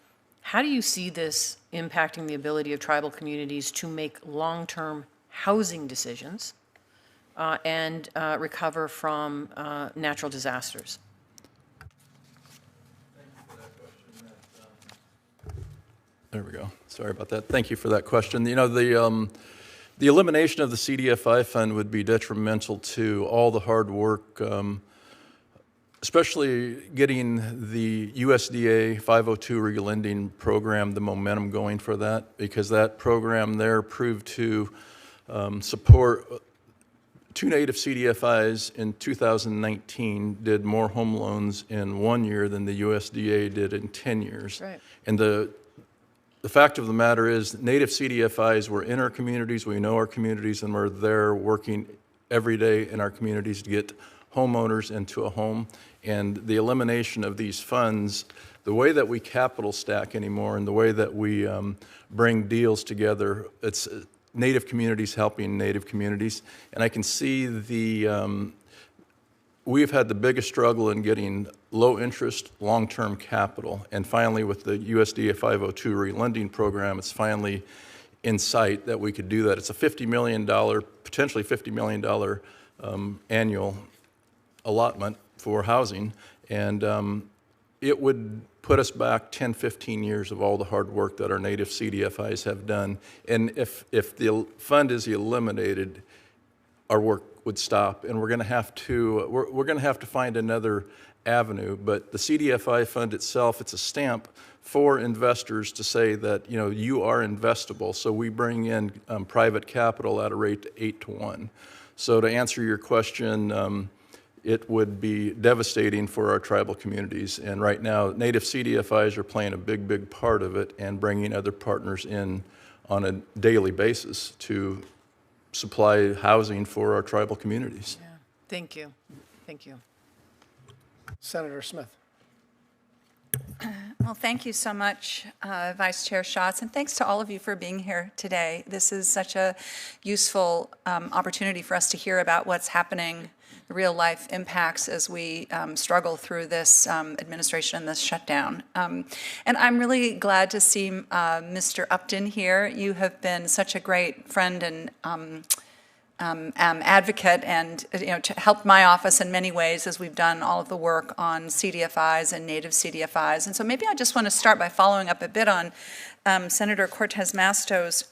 how do you see this impacting the ability of tribal communities to make long-term housing decisions and recover from natural disasters? There we go. Sorry about that. Thank you for that question. You know, the elimination of the CDFI fund would be detrimental to all the hard work, especially getting the USDA 502 relending program, the momentum going for that, because that program there proved to support two native CDFIs in 2019 did more home loans in 1 year than the USDA did in 10 years. Right. And the fact of the matter is native CDFIs were in our communities, we know our communities, and we're there working every day in our communities to get homeowners into a home. And the elimination of these funds, the way that we capital stack anymore and the way that we bring deals together, it's native communities helping native communities. And I can see we've had the biggest struggle in getting low interest, long-term capital. And finally, with the USDA 502 relending program, it's finally in sight that we could do that. It's a $50 million, potentially $50 million annual allotment for housing. And it would put us back 10, 15 years of all the hard work that our native CDFIs have done. And if the fund is eliminated, our work would stop, and we're going to have to find another avenue. But the CDFI fund itself, it's a stamp for investors to say that you are investable. So we bring in private capital at a rate 8-to-1. So to answer your question, it would be devastating for our tribal communities. And right now, native CDFIs are playing a big, big part of it and bringing other partners in on a daily basis to supply housing for our tribal communities. Yeah. Thank you. Thank you. Senator Smith. Well, thank you so much, Vice Chair Schatz, and thanks to all of you for being here today. This is such a useful opportunity for us to hear about what's happening, the real-life impacts as we struggle through this administration and this shutdown. And I'm really glad to see Mr. Upton here. You have been such a great friend and advocate, and to help my office in many ways as we've done all of the work on CDFIs and native CDFIs. And so maybe I just want to start by following up a bit on Senator Cortez Masto's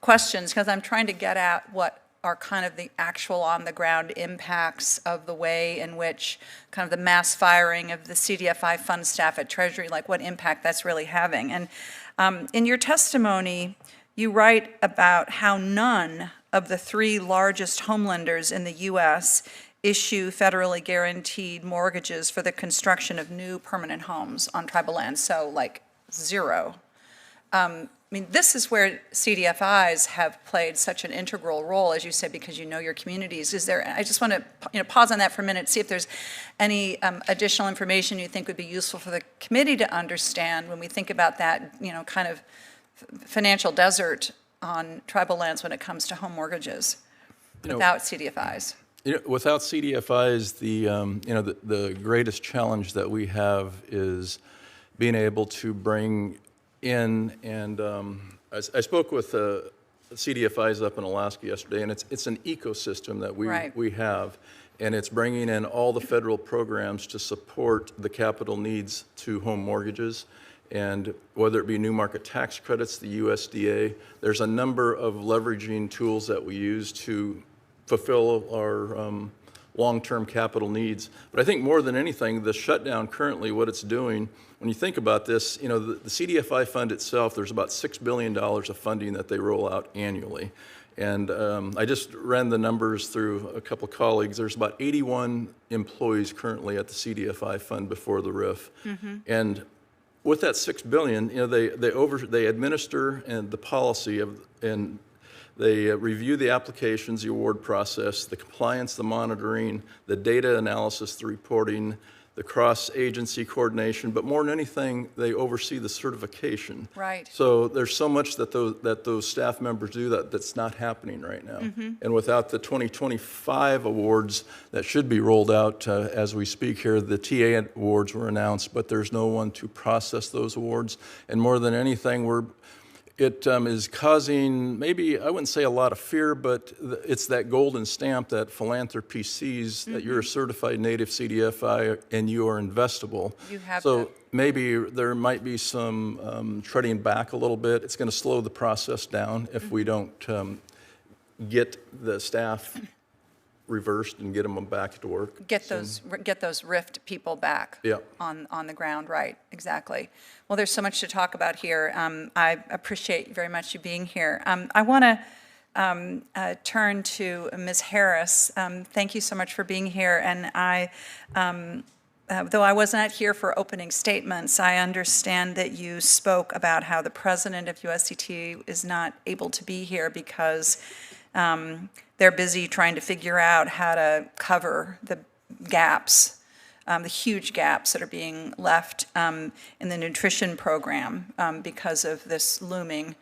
questions, because I'm trying to get at what are kind of the actual on-the-ground impacts of the way in which kind of the mass firing of the CDFI fund staff at Treasury, like what impact that's really having. And in your testimony, you write about how none of the 3 largest home lenders in the U.S. issue federally guaranteed mortgages for the construction of new permanent homes on tribal lands, so like 0. I mean, this is where CDFIs have played such an integral role, as you said, because you know your communities. I just want to pause on that for a minute, see if there's any additional information you think would be useful for the committee to understand when we think about that, kind of financial desert on tribal lands when it comes to home mortgages without CDFIs. Without CDFIs, the greatest challenge that we have is being able to bring in, and I spoke with CDFIs up in Alaska yesterday, and it's an ecosystem that we have, and it's bringing in all the federal programs to support the capital needs to home mortgages. And whether it be new market tax credits, the USDA, there's a number of leveraging tools that we use to fulfill our long-term capital needs. But I think more than anything, the shutdown currently, what it's doing, when you think about this, you know, the CDFI fund itself, there's about $6 billion of funding that they roll out annually. And I just ran the numbers through a couple of colleagues. There's about 81 employees currently at the CDFI fund before the RIF. And with that $6 billion, you know, they administer and the policy of, and they review the applications, the award process, the compliance, the monitoring, the data analysis, the reporting, the cross-agency coordination, but more than anything, they oversee the certification. Right. So there's so much that those staff members do that's not happening right now. And without the 2025 awards that should be rolled out as we speak here, the TA awards were announced, but there's no one to process those awards. And more than anything, it is causing, maybe, I wouldn't say a lot of fear, but it's that golden stamp that philanthropy sees that you're a certified native CDFI and you are investable. You have so that. maybe there might be some treading back a little bit. It's going to slow the process down if we don't get the staff reversed and get them back to work. Get those RIFT people back on the ground, right, exactly. Well, there's so much to talk about here. I appreciate very much you being here. I want to turn to Ms. Harris. Thank you so much for being here. And though I was not here for opening statements, I understand that you spoke about how the president of USDT is not able to be here because they're busy trying to figure out how to cover the gaps, the huge gaps that are being left in the nutrition program because of this looming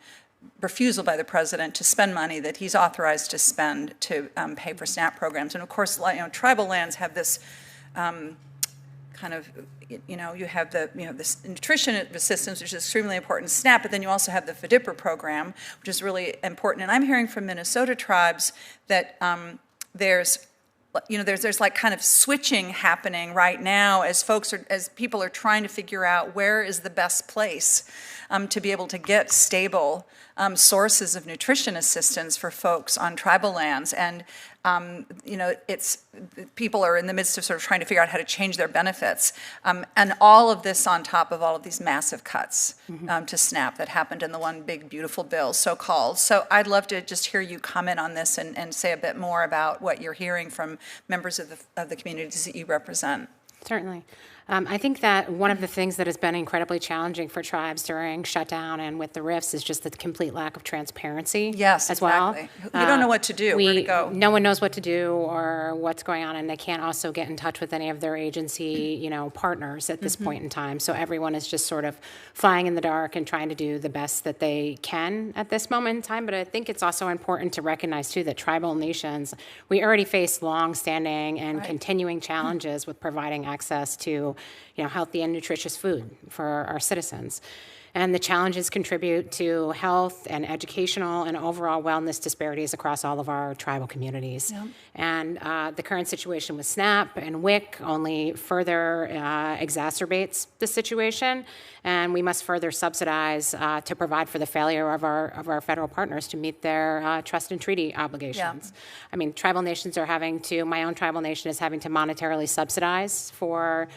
refusal by the president to spend money that he's authorized to spend to pay for SNAP programs. And of course, you know, tribal lands have this kind of, you know, you have this nutrition assistance, which is extremely important, SNAP, but then you also have the FDIPR program, which is really important. And I'm hearing from Minnesota tribes that there's like kind of switching happening right now as people are trying to figure out where is the best place to be able to get stable sources of nutrition assistance for folks on tribal lands. And you know, people are in the midst of sort of trying to figure out how to change their benefits. And all of this on top of all of these massive cuts to SNAP that happened in the one big beautiful bill, so-called. So I'd love to just hear you comment on this and say a bit more about what you're hearing from members of the communities that you represent. Certainly. I think that one of the things that has been incredibly challenging for tribes during shutdown and with the RIFs is just the complete lack of transparency. Yes, as well. Exactly. You don't know what to do, where to go. No one knows what to do or what's going on, and they can't also get in touch with any of their agency, you know, partners at this point in time. So everyone is just sort of flying in the dark and trying to do the best that they can at this moment in time. But I think it's also important to recognize too that tribal nations, we already face long-standing and continuing challenges with providing access to, you know, healthy and nutritious food for our citizens. And the challenges contribute to health and educational and overall wellness disparities across all of our tribal communities. Yep. And the current situation with SNAP and WIC only further exacerbates the situation. And we must further subsidize to provide for the failure of our federal partners to meet their trust and treaty obligations. Yeah. I mean, tribal nations are having to, my own tribal nation is having to monetarily subsidize for,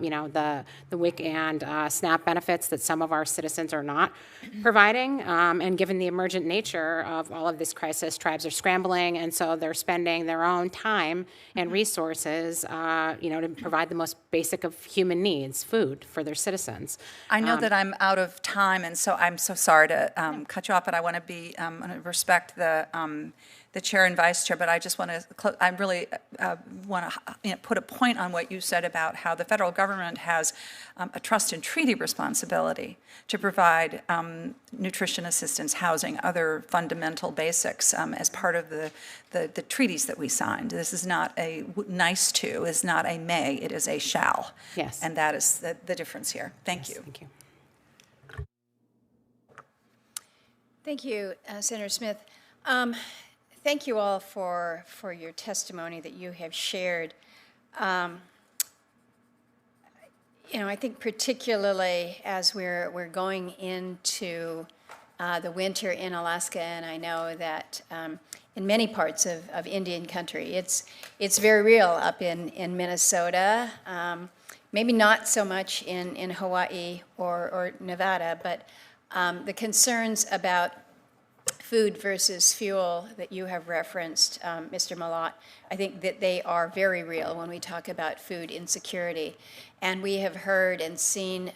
you know, the WIC and SNAP benefits that some of our citizens are not providing. And given the emergent nature of all of this crisis, tribes are scrambling, and so they're spending their own time and resources, you know, to provide the most basic of human needs, food, for their citizens. I know that I'm out of time, and so I'm so sorry to cut you off, but I want to respect the chair and vice chair, but I just want to, I really want to put a point on what you said about how the federal government has a trust and treaty responsibility to provide nutrition assistance, housing, other fundamental basics as part of the treaties that we signed. This is not a nice to, is not a may, it is a shall. Yes. And that is the difference here. Thank you. Thank you. Thank you, Senator Smith. Thank you all for your testimony that you have shared. I think particularly as we're going into the winter in Alaska, and I know that in many parts of Indian country, it's very real up in Minnesota. Maybe not so much in Hawaii or Nevada, but the concerns about food versus fuel that you have referenced, Mr. Mallott, I think that they are very real when we talk about food insecurity. And we have heard and seen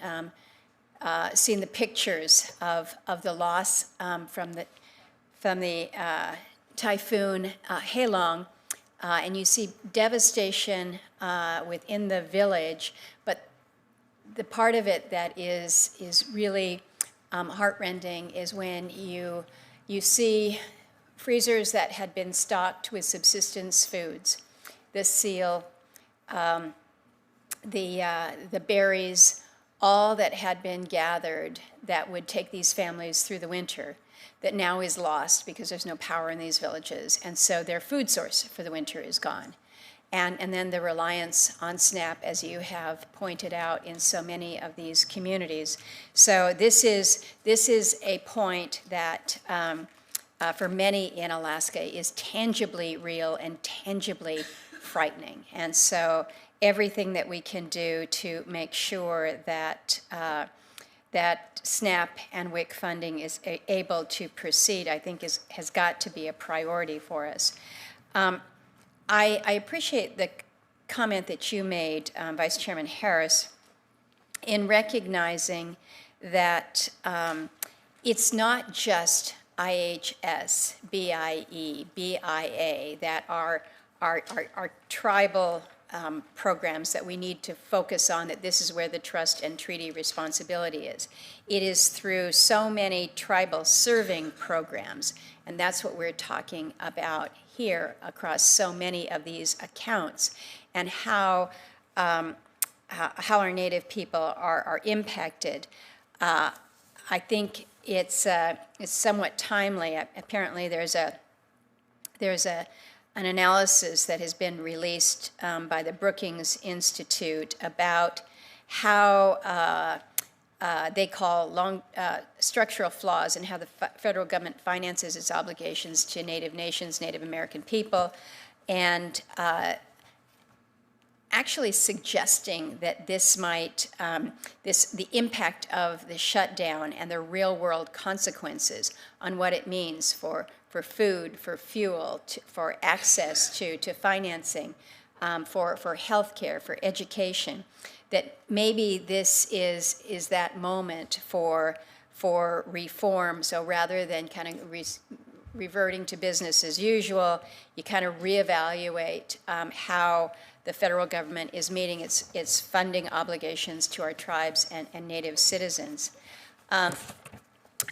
the pictures of the loss from the typhoon Halong, and you see devastation within the village. But the part of it that is really heartrending is when you see freezers that had been stocked with subsistence foods, the seal, the berries, all that had been gathered that would take these families through the winter, that now is lost because there's no power in these villages. And so their food source for the winter is gone. And then the reliance on SNAP, as you have pointed out in so many of these communities. So this is a point that for many in Alaska is tangibly real and tangibly frightening. And so everything that we can do to make sure that that SNAP and WIC funding is able to proceed, I think has got to be a priority for us. I appreciate the comment that you made, Vice Chairman Harris, in recognizing that it's not just IHS, BIE, BIA that are tribal programs that we need to focus on, that this is where the trust and treaty responsibility is. It is through so many tribal serving programs, and that's what we're talking about here across so many of these accounts, and how our Native people are impacted. I think it's somewhat timely. Apparently, there's an analysis that has been released by the Brookings Institute about how they call structural flaws in how the federal government finances its obligations to Native nations, Native American people, and actually suggesting that this might, the impact of the shutdown and the real world consequences on what it means for food, for fuel, for access to financing, for health care, for education, that maybe this is that moment for reform. So rather than kind of reverting to business as usual, you kind of reevaluate how the federal government is meeting its funding obligations to our tribes and Native citizens.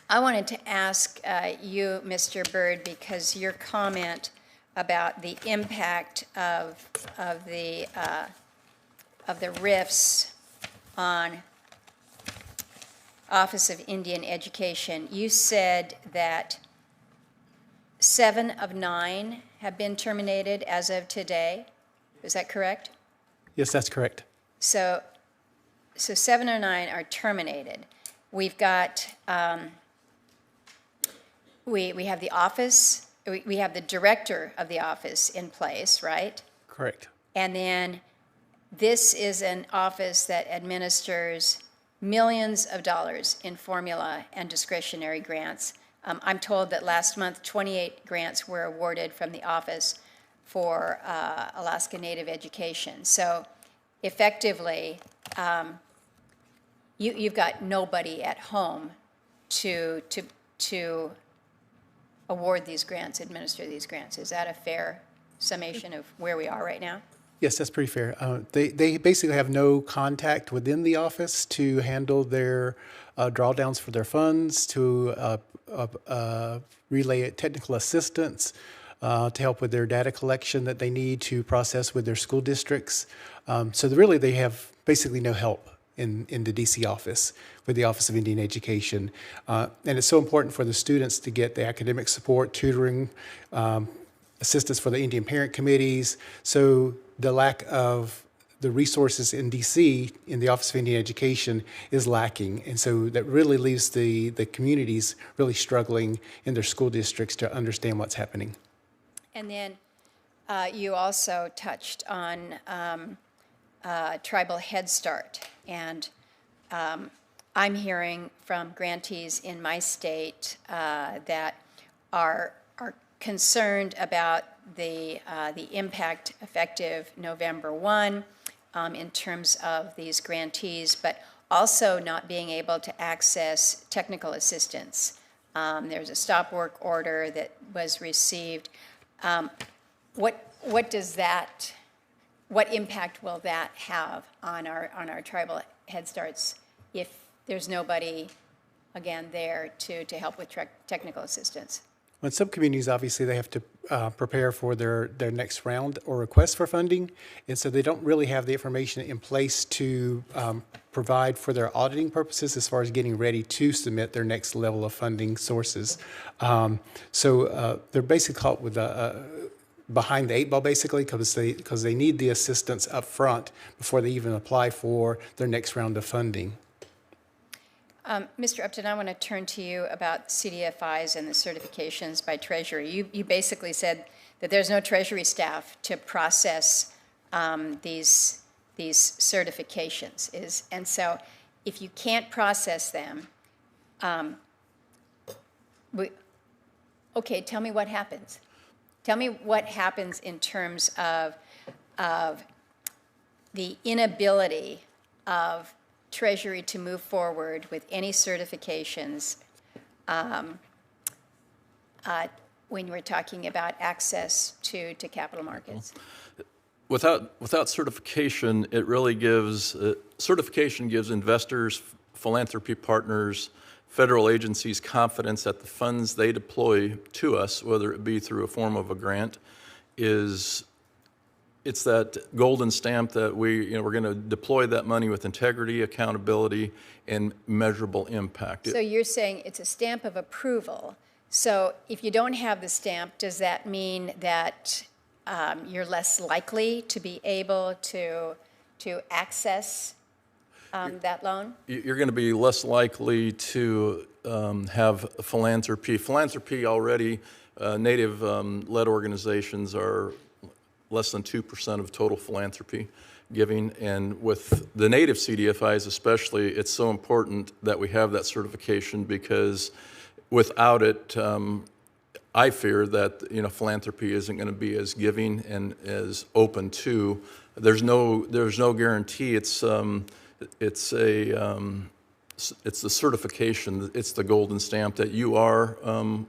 I wanted to ask you, Mr. Byrd, because your comment about the impact of the RIFs on Office of Indian Education, you said that 7 of 9 have been terminated as of today. Is that correct? Yes, that's correct. So 7 or 9 are terminated. We've got, we have the office, we have the director of the office in place, right? Correct. And then this is an office that administers millions of dollars in formula and discretionary grants. I'm told that last month 28 grants were awarded from the office for Alaska Native education. So effectively, you've got nobody at home to award these grants, administer these grants. Is that a fair summation of where we are right now? Yes, that's pretty fair. They basically have no contact within the office to handle their drawdowns for their funds, to relay technical assistance, to help with their data collection that they need to process with their school districts. So really they have basically no help in the DC office with the Office of Indian Education. And it's so important for the students to get the academic support, tutoring, assistance for the Indian parent committees. So the lack of the resources in DC in the Office of Indian Education is lacking. And so that really leaves the communities really struggling in their school districts to understand what's happening. And then you also touched on Tribal Head Start. And I'm hearing from grantees in my state that are concerned about the impact effective November 1 in terms of these grantees, but also not being able to access technical assistance. There's a stop work order that was received. What does that, what impact will that have on our tribal Head Starts if there's nobody, again, there to help with technical assistance? Well, in some communities, obviously, they have to prepare for their next round or request for funding, and so they don't really have the information in place to provide for their auditing purposes as far as getting ready to submit their next level of funding sources. So they're basically caught with behind the eight ball, basically, because they need the assistance up front before they even apply for their next round of funding. Mr. Upton, I want to turn to you about CDFIs and the certifications by Treasury. You basically said that there's no Treasury staff to process these certifications. And so if you can't process them, okay, tell me what happens. Tell me what happens in terms of the inability of Treasury to move forward with any certifications when we're talking about access to capital markets. Without certification, it really gives, certification gives investors, philanthropy partners, federal agencies confidence that the funds they deploy to us, whether it be through a form of a grant, it's that golden stamp that we're going to deploy that money with integrity, accountability, and measurable impact. So you're saying it's a stamp of approval. So if you don't have the stamp, does that mean that you're less likely to be able to access that loan? You're going to be less likely to have philanthropy. Philanthropy already, Native-led organizations are less than 2% of total philanthropy giving. And with the Native CDFIs especially, it's so important that we have that certification because without it, I fear that philanthropy isn't going to be as giving and as open to. There's no guarantee. It's the certification. It's the golden stamp that you are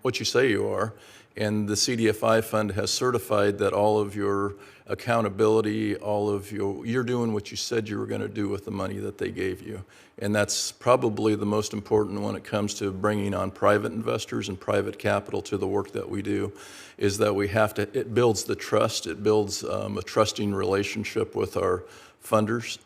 what you say you are. And the CDFI fund has certified that all of your accountability, you're doing what you said you were going to do with the money that they gave you. And that's probably the most important when it comes to bringing on private investors and private capital to the work that we do, is that it builds the trust, it builds a trusting relationship with our funders.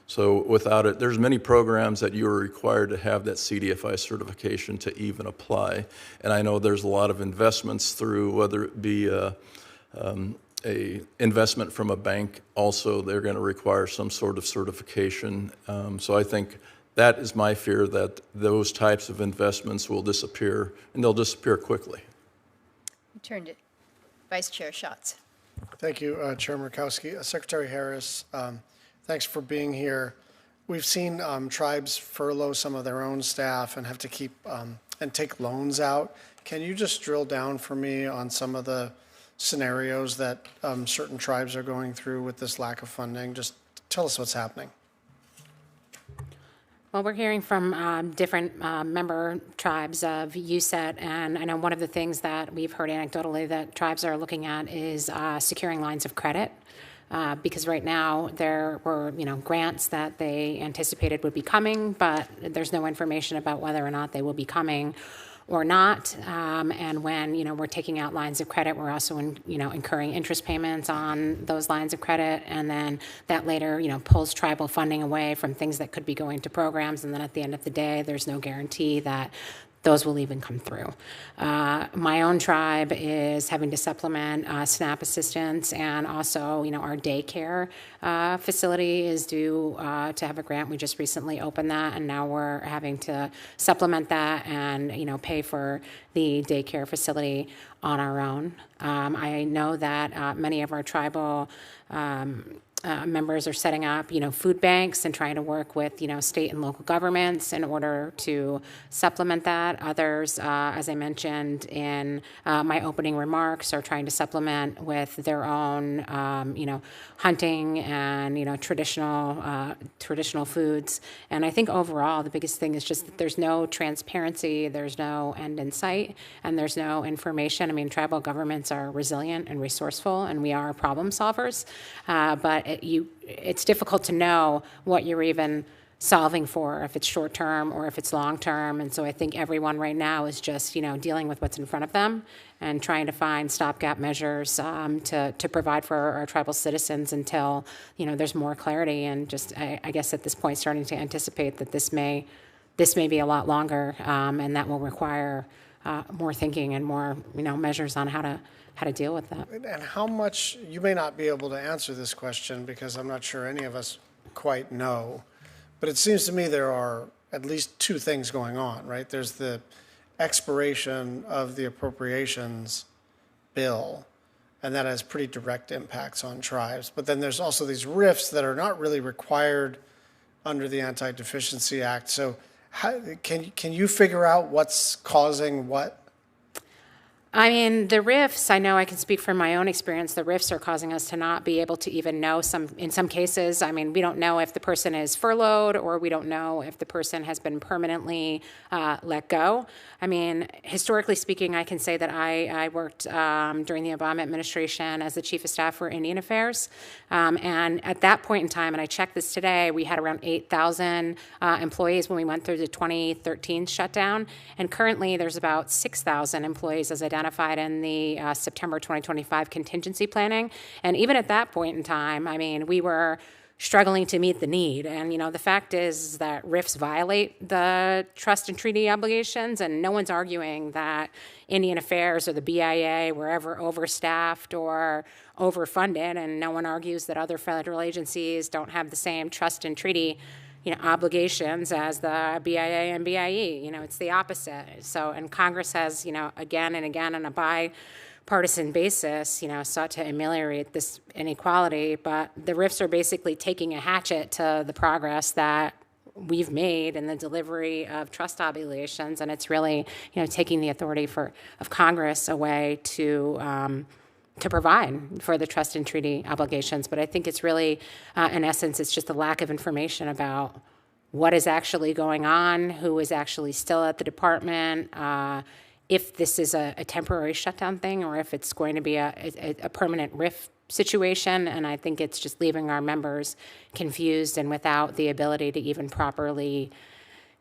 So without it, there's many programs that you're required to have that CDFI certification to even apply. And I know there's a lot of investments through, whether it be a investment from a bank, also they're going to require some sort of certification. So I think that is my fear, that those types of investments will disappear, and they'll disappear quickly. I turned it. Vice Chair Schatz. Thank you, Chair Murkowski. Secretary Harris, thanks for being here. We've seen tribes furlough some of their own staff and have to keep and take loans out. Can you just drill down for me on some of the scenarios that certain tribes are going through with this lack of funding? Just tell us what's happening. Well, we're hearing from different member tribes of USET, and I know one of the things that we've heard anecdotally that tribes are looking at is securing lines of credit. Because right now there were, grants that they anticipated would be coming, but there's no information about whether or not they will be coming or not. And when, we're taking out lines of credit, we're also, incurring interest payments on those lines of credit. And then that later, pulls tribal funding away from things that could be going to programs. And then at the end of the day, there's no guarantee that those will even come through. My own tribe is having to supplement SNAP assistance, and also, our daycare facility is due to have a grant. We just recently opened that, and now we're having to supplement that and, pay for the daycare facility on our own. I know that many of our tribal members are setting up, food banks and trying to work with, state and local governments in order to supplement that. Others, as I mentioned in my opening remarks, are trying to supplement with their own, hunting and, traditional foods. And I think overall, the biggest thing is just that there's no transparency, there's no end in sight, and there's no information. I mean, tribal governments are resilient and resourceful, and we are problem solvers, but it's difficult to know what you're even solving for, if it's short term or if it's long term. And so I think everyone right now is just, dealing with what's in front of them and trying to find stopgap measures to provide for our tribal citizens until, there's more clarity. And just, I guess at this point, starting to anticipate that this may be a lot longer, and that will require more thinking and more, measures on how to deal with that. And how much, you may not be able to answer this question because I'm not sure any of us quite know, but it seems to me there are at least two things going on, right? There's the expiration of the appropriations bill, and that has pretty direct impacts on tribes. But then there's also these RIFs that are not really required under the Anti-Deficiency Act. So can you figure out what's causing what? I mean, the RIFs, I know I can speak from my own experience, the RIFs are causing us to not be able to even know in some cases. I mean, we don't know if the person is furloughed, or we don't know if the person has been permanently let go. I mean, historically speaking, I can say that I worked during the Obama administration as the Chief of Staff for Indian Affairs. And at that point in time, and I checked this today, we had around 8,000 employees when we went through the 2013 shutdown. And currently there's about 6,000 employees as identified in the September 2025 contingency planning. And even at that point in time, I mean, we were struggling to meet the need. And, the fact is that RIFs violate the trust and treaty obligations, and no one's arguing that Indian Affairs or the BIA were ever overstaffed or overfunded, and no one argues that other federal agencies don't have the same trust and treaty obligations as the BIA and BIE. It's the opposite. So, and Congress has, again and again on a bipartisan basis, sought to ameliorate this inequality, but the RIFs are basically taking a hatchet to the progress that we've made in the delivery of trust obligations, and it's really, taking the authority of Congress away to provide for the trust and treaty obligations. But I think it's really, in essence, it's just a lack of information about what is actually going on, who is actually still at the department, if this is a temporary shutdown thing, or if it's going to be a permanent RIF situation. And I think it's just leaving our members confused and without the ability to even properly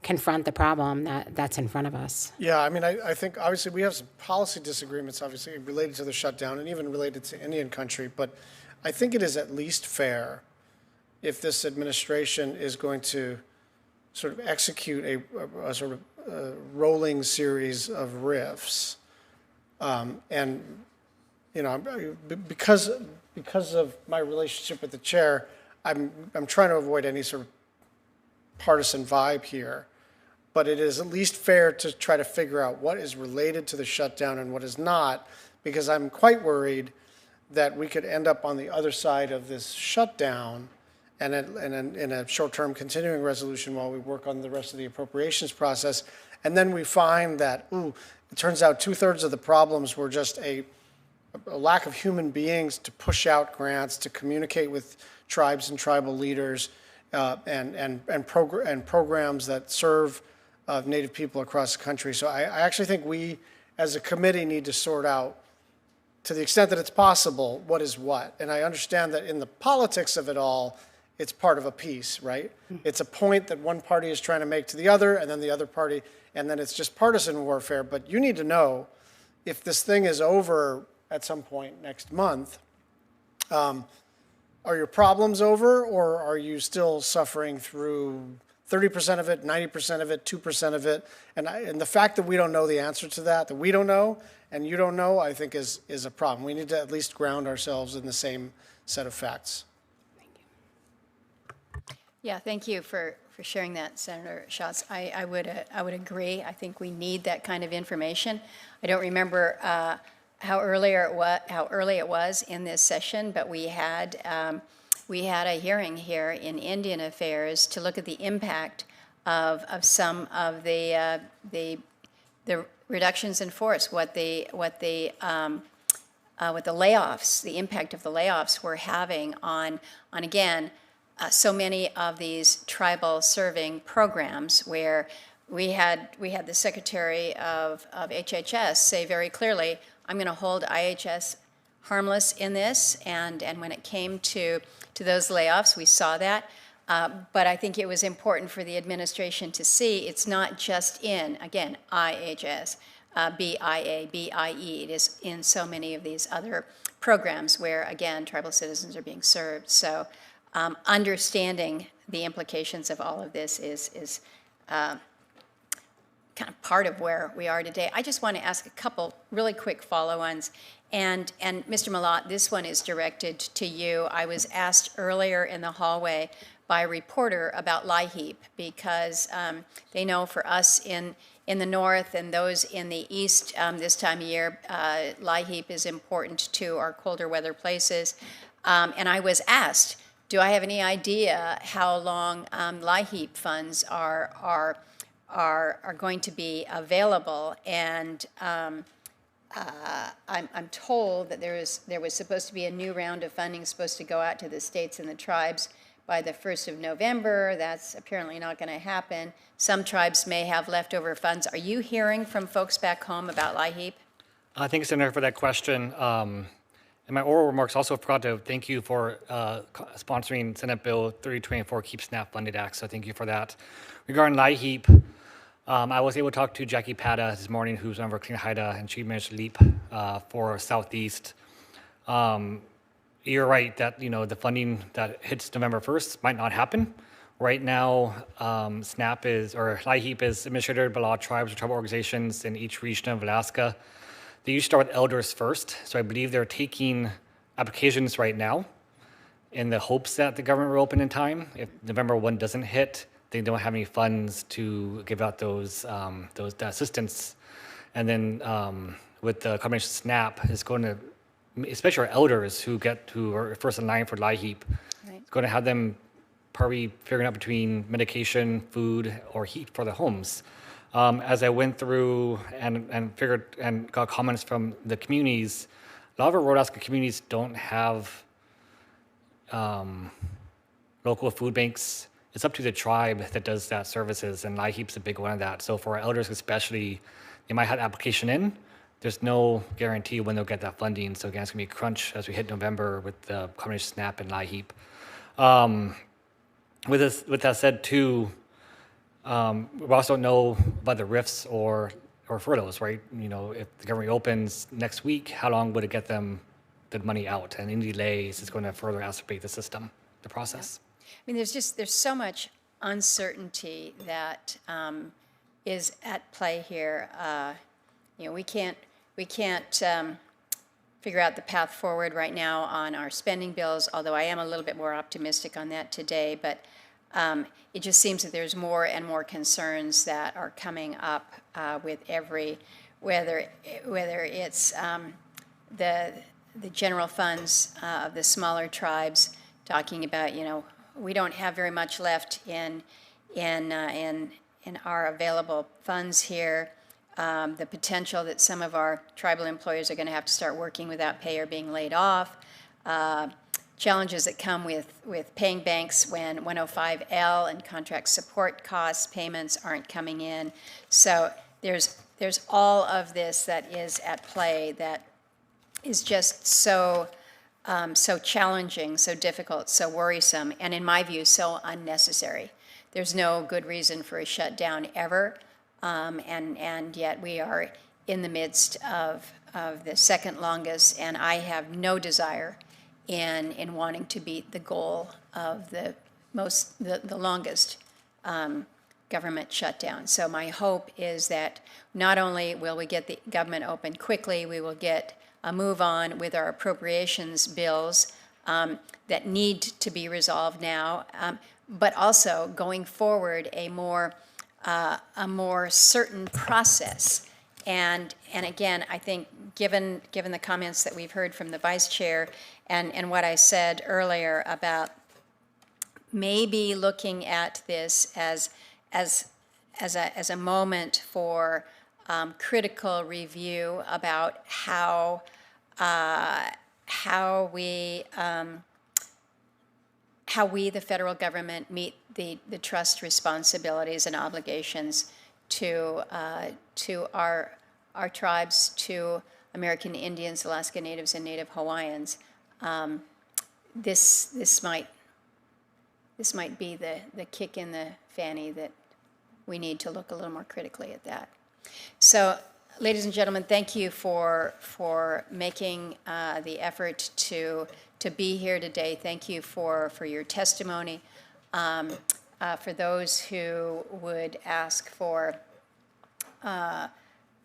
confront the problem that's in front of us. Yeah, I mean, I think obviously we have some policy disagreements, obviously related to the shutdown and even related to Indian country, but I think it is at least fair if this administration is going to sort of execute a sort of rolling series of RIFs, and because of my relationship with the chair, I'm trying to avoid any sort of partisan vibe here, but it is at least fair to try to figure out what is related to the shutdown and what is not, because I'm quite worried that we could end up on the other side of this shutdown and in a short-term continuing resolution while we work on the rest of the appropriations process, and then we find that, it turns out 2/3 of the problems were just a lack of human beings to push out grants, to communicate with tribes and tribal leaders, and programs that serve Native people across the country. So I actually think we, as a committee, need to sort out, to the extent that it's possible, what is what. And I understand that in the politics of it all, it's part of a piece, right? It's a point that one party is trying to make to the other, and then the other party, and then it's just partisan warfare. But you need to know, if this thing is over at some point next month, are your problems over, or are you still suffering through 30% of it, 90% of it, 2% of it. And the fact that we don't know the answer to that we don't know and you don't know, I think is a problem. We need to at least ground ourselves in the same set of facts. Yeah, thank you for sharing that, Senator Schatz. I would agree. I think we need that kind of information. I don't remember how early it was in this session, but we had a hearing here in Indian Affairs to look at the impact of some of the reductions in force, what the layoffs, the impact of the layoffs were having on again, so many of these tribal serving programs where we had the Secretary of HHS say very clearly, I'm going to hold IHS harmless in this, and when it came to those layoffs, we saw that. But I think it was important for the administration to see it's not just in, again, IHS, BIA, BIE. It is in so many of these other programs where, again, tribal citizens are being served. So understanding the implications of all of this is kind of part of where we are today. I just want to ask a couple really quick follow-ons. And Mr. Mallott, this one is directed to you. I was asked earlier in the hallway by a reporter about LIHEAP because they know for us in the north and those in the east this time of year, LIHEAP is important to our colder weather places. And I was asked, do I have any idea how long LIHEAP funds are going to be available? And I'm told that there was supposed to be a new round of funding supposed to go out to the states and the tribes by the 1st of November. That's apparently not going to happen. Some tribes may have leftover funds. Are you hearing from folks back home about LIHEAP? Thank you, Senator, for that question. In my oral remarks, also forgot to thank you for sponsoring Senate Bill 3024 Keep SNAP Funded Act, so thank you for that. Regarding LIHEAP, I was able to talk to Jackie Pata this morning, who's on our Clean Haida, and she managed to leap for Southeast. You're right that the funding that hits November 1st might not happen. Right now, LIHEAP is administered by a lot of tribes or tribal organizations in each region of Alaska. They usually start with elders first, so I believe they're taking applications right now in the hopes that the government will open in time. If November 1 doesn't hit, they don't have any funds to give out that assistance. And then with the combination SNAP, it's going to, especially our elders who are first in line for LIHEAP, it's going to have them probably figuring out between medication, food, or heat for their homes. As I went through and figured and got comments from the communities, a lot of our rural Alaska communities don't have local food banks. It's up to the tribe that does that services, and LIHEAP's a big one of that. So for our elders especially, they might have an application in. There's no guarantee when they'll get that funding. So again, it's going to be a crunch as we hit November with the combination SNAP and LIHEAP. With that said, too, we also don't know about the RIFs or furloughs, right? If the government opens next week, how long would it get them the money out? And any delays is going to further exacerbate the system, the process. I mean, there's so much uncertainty that is at play here. We can't figure out the path forward right now on our spending bills, although I am a little bit more optimistic on that today. But it just seems that there's more and more concerns that are coming up with whether it's the general funds of the smaller tribes talking about, we don't have very much left in our available funds here. The potential that some of our tribal employers are going to have to start working without pay or being laid off. Challenges that come with paying banks when 105L and contract support costs payments aren't coming in. So there's all of this that is at play that is just so challenging, so difficult, so worrisome, and in my view, so unnecessary. There's no good reason for a shutdown ever, and yet we are in the midst of the second longest, and I have no desire in wanting to beat the goal of the longest government shutdown. So my hope is that not only will we get the government open quickly, we will get a move on with our appropriations bills that need to be resolved now, but also going forward a more certain process. And again, I think given the comments that we've heard from the vice chair and what I said earlier about maybe looking at this as a moment for critical review about how we, the federal government, meet the trust responsibilities and obligations to our tribes, to American Indians, Alaska Natives, and Native Hawaiians. This might be the kick in the fanny that we need to look a little more critically at that. So, ladies and gentlemen, thank you for making the effort to be here today. Thank you for your testimony. For those who would ask for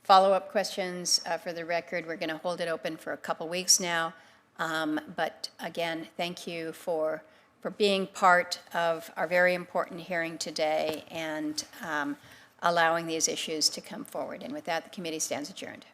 follow-up questions, for the record, we're going to hold it open for a couple weeks now. But again, thank you for being part of our very important hearing today and allowing these issues to come forward. And with that, the committee stands adjourned.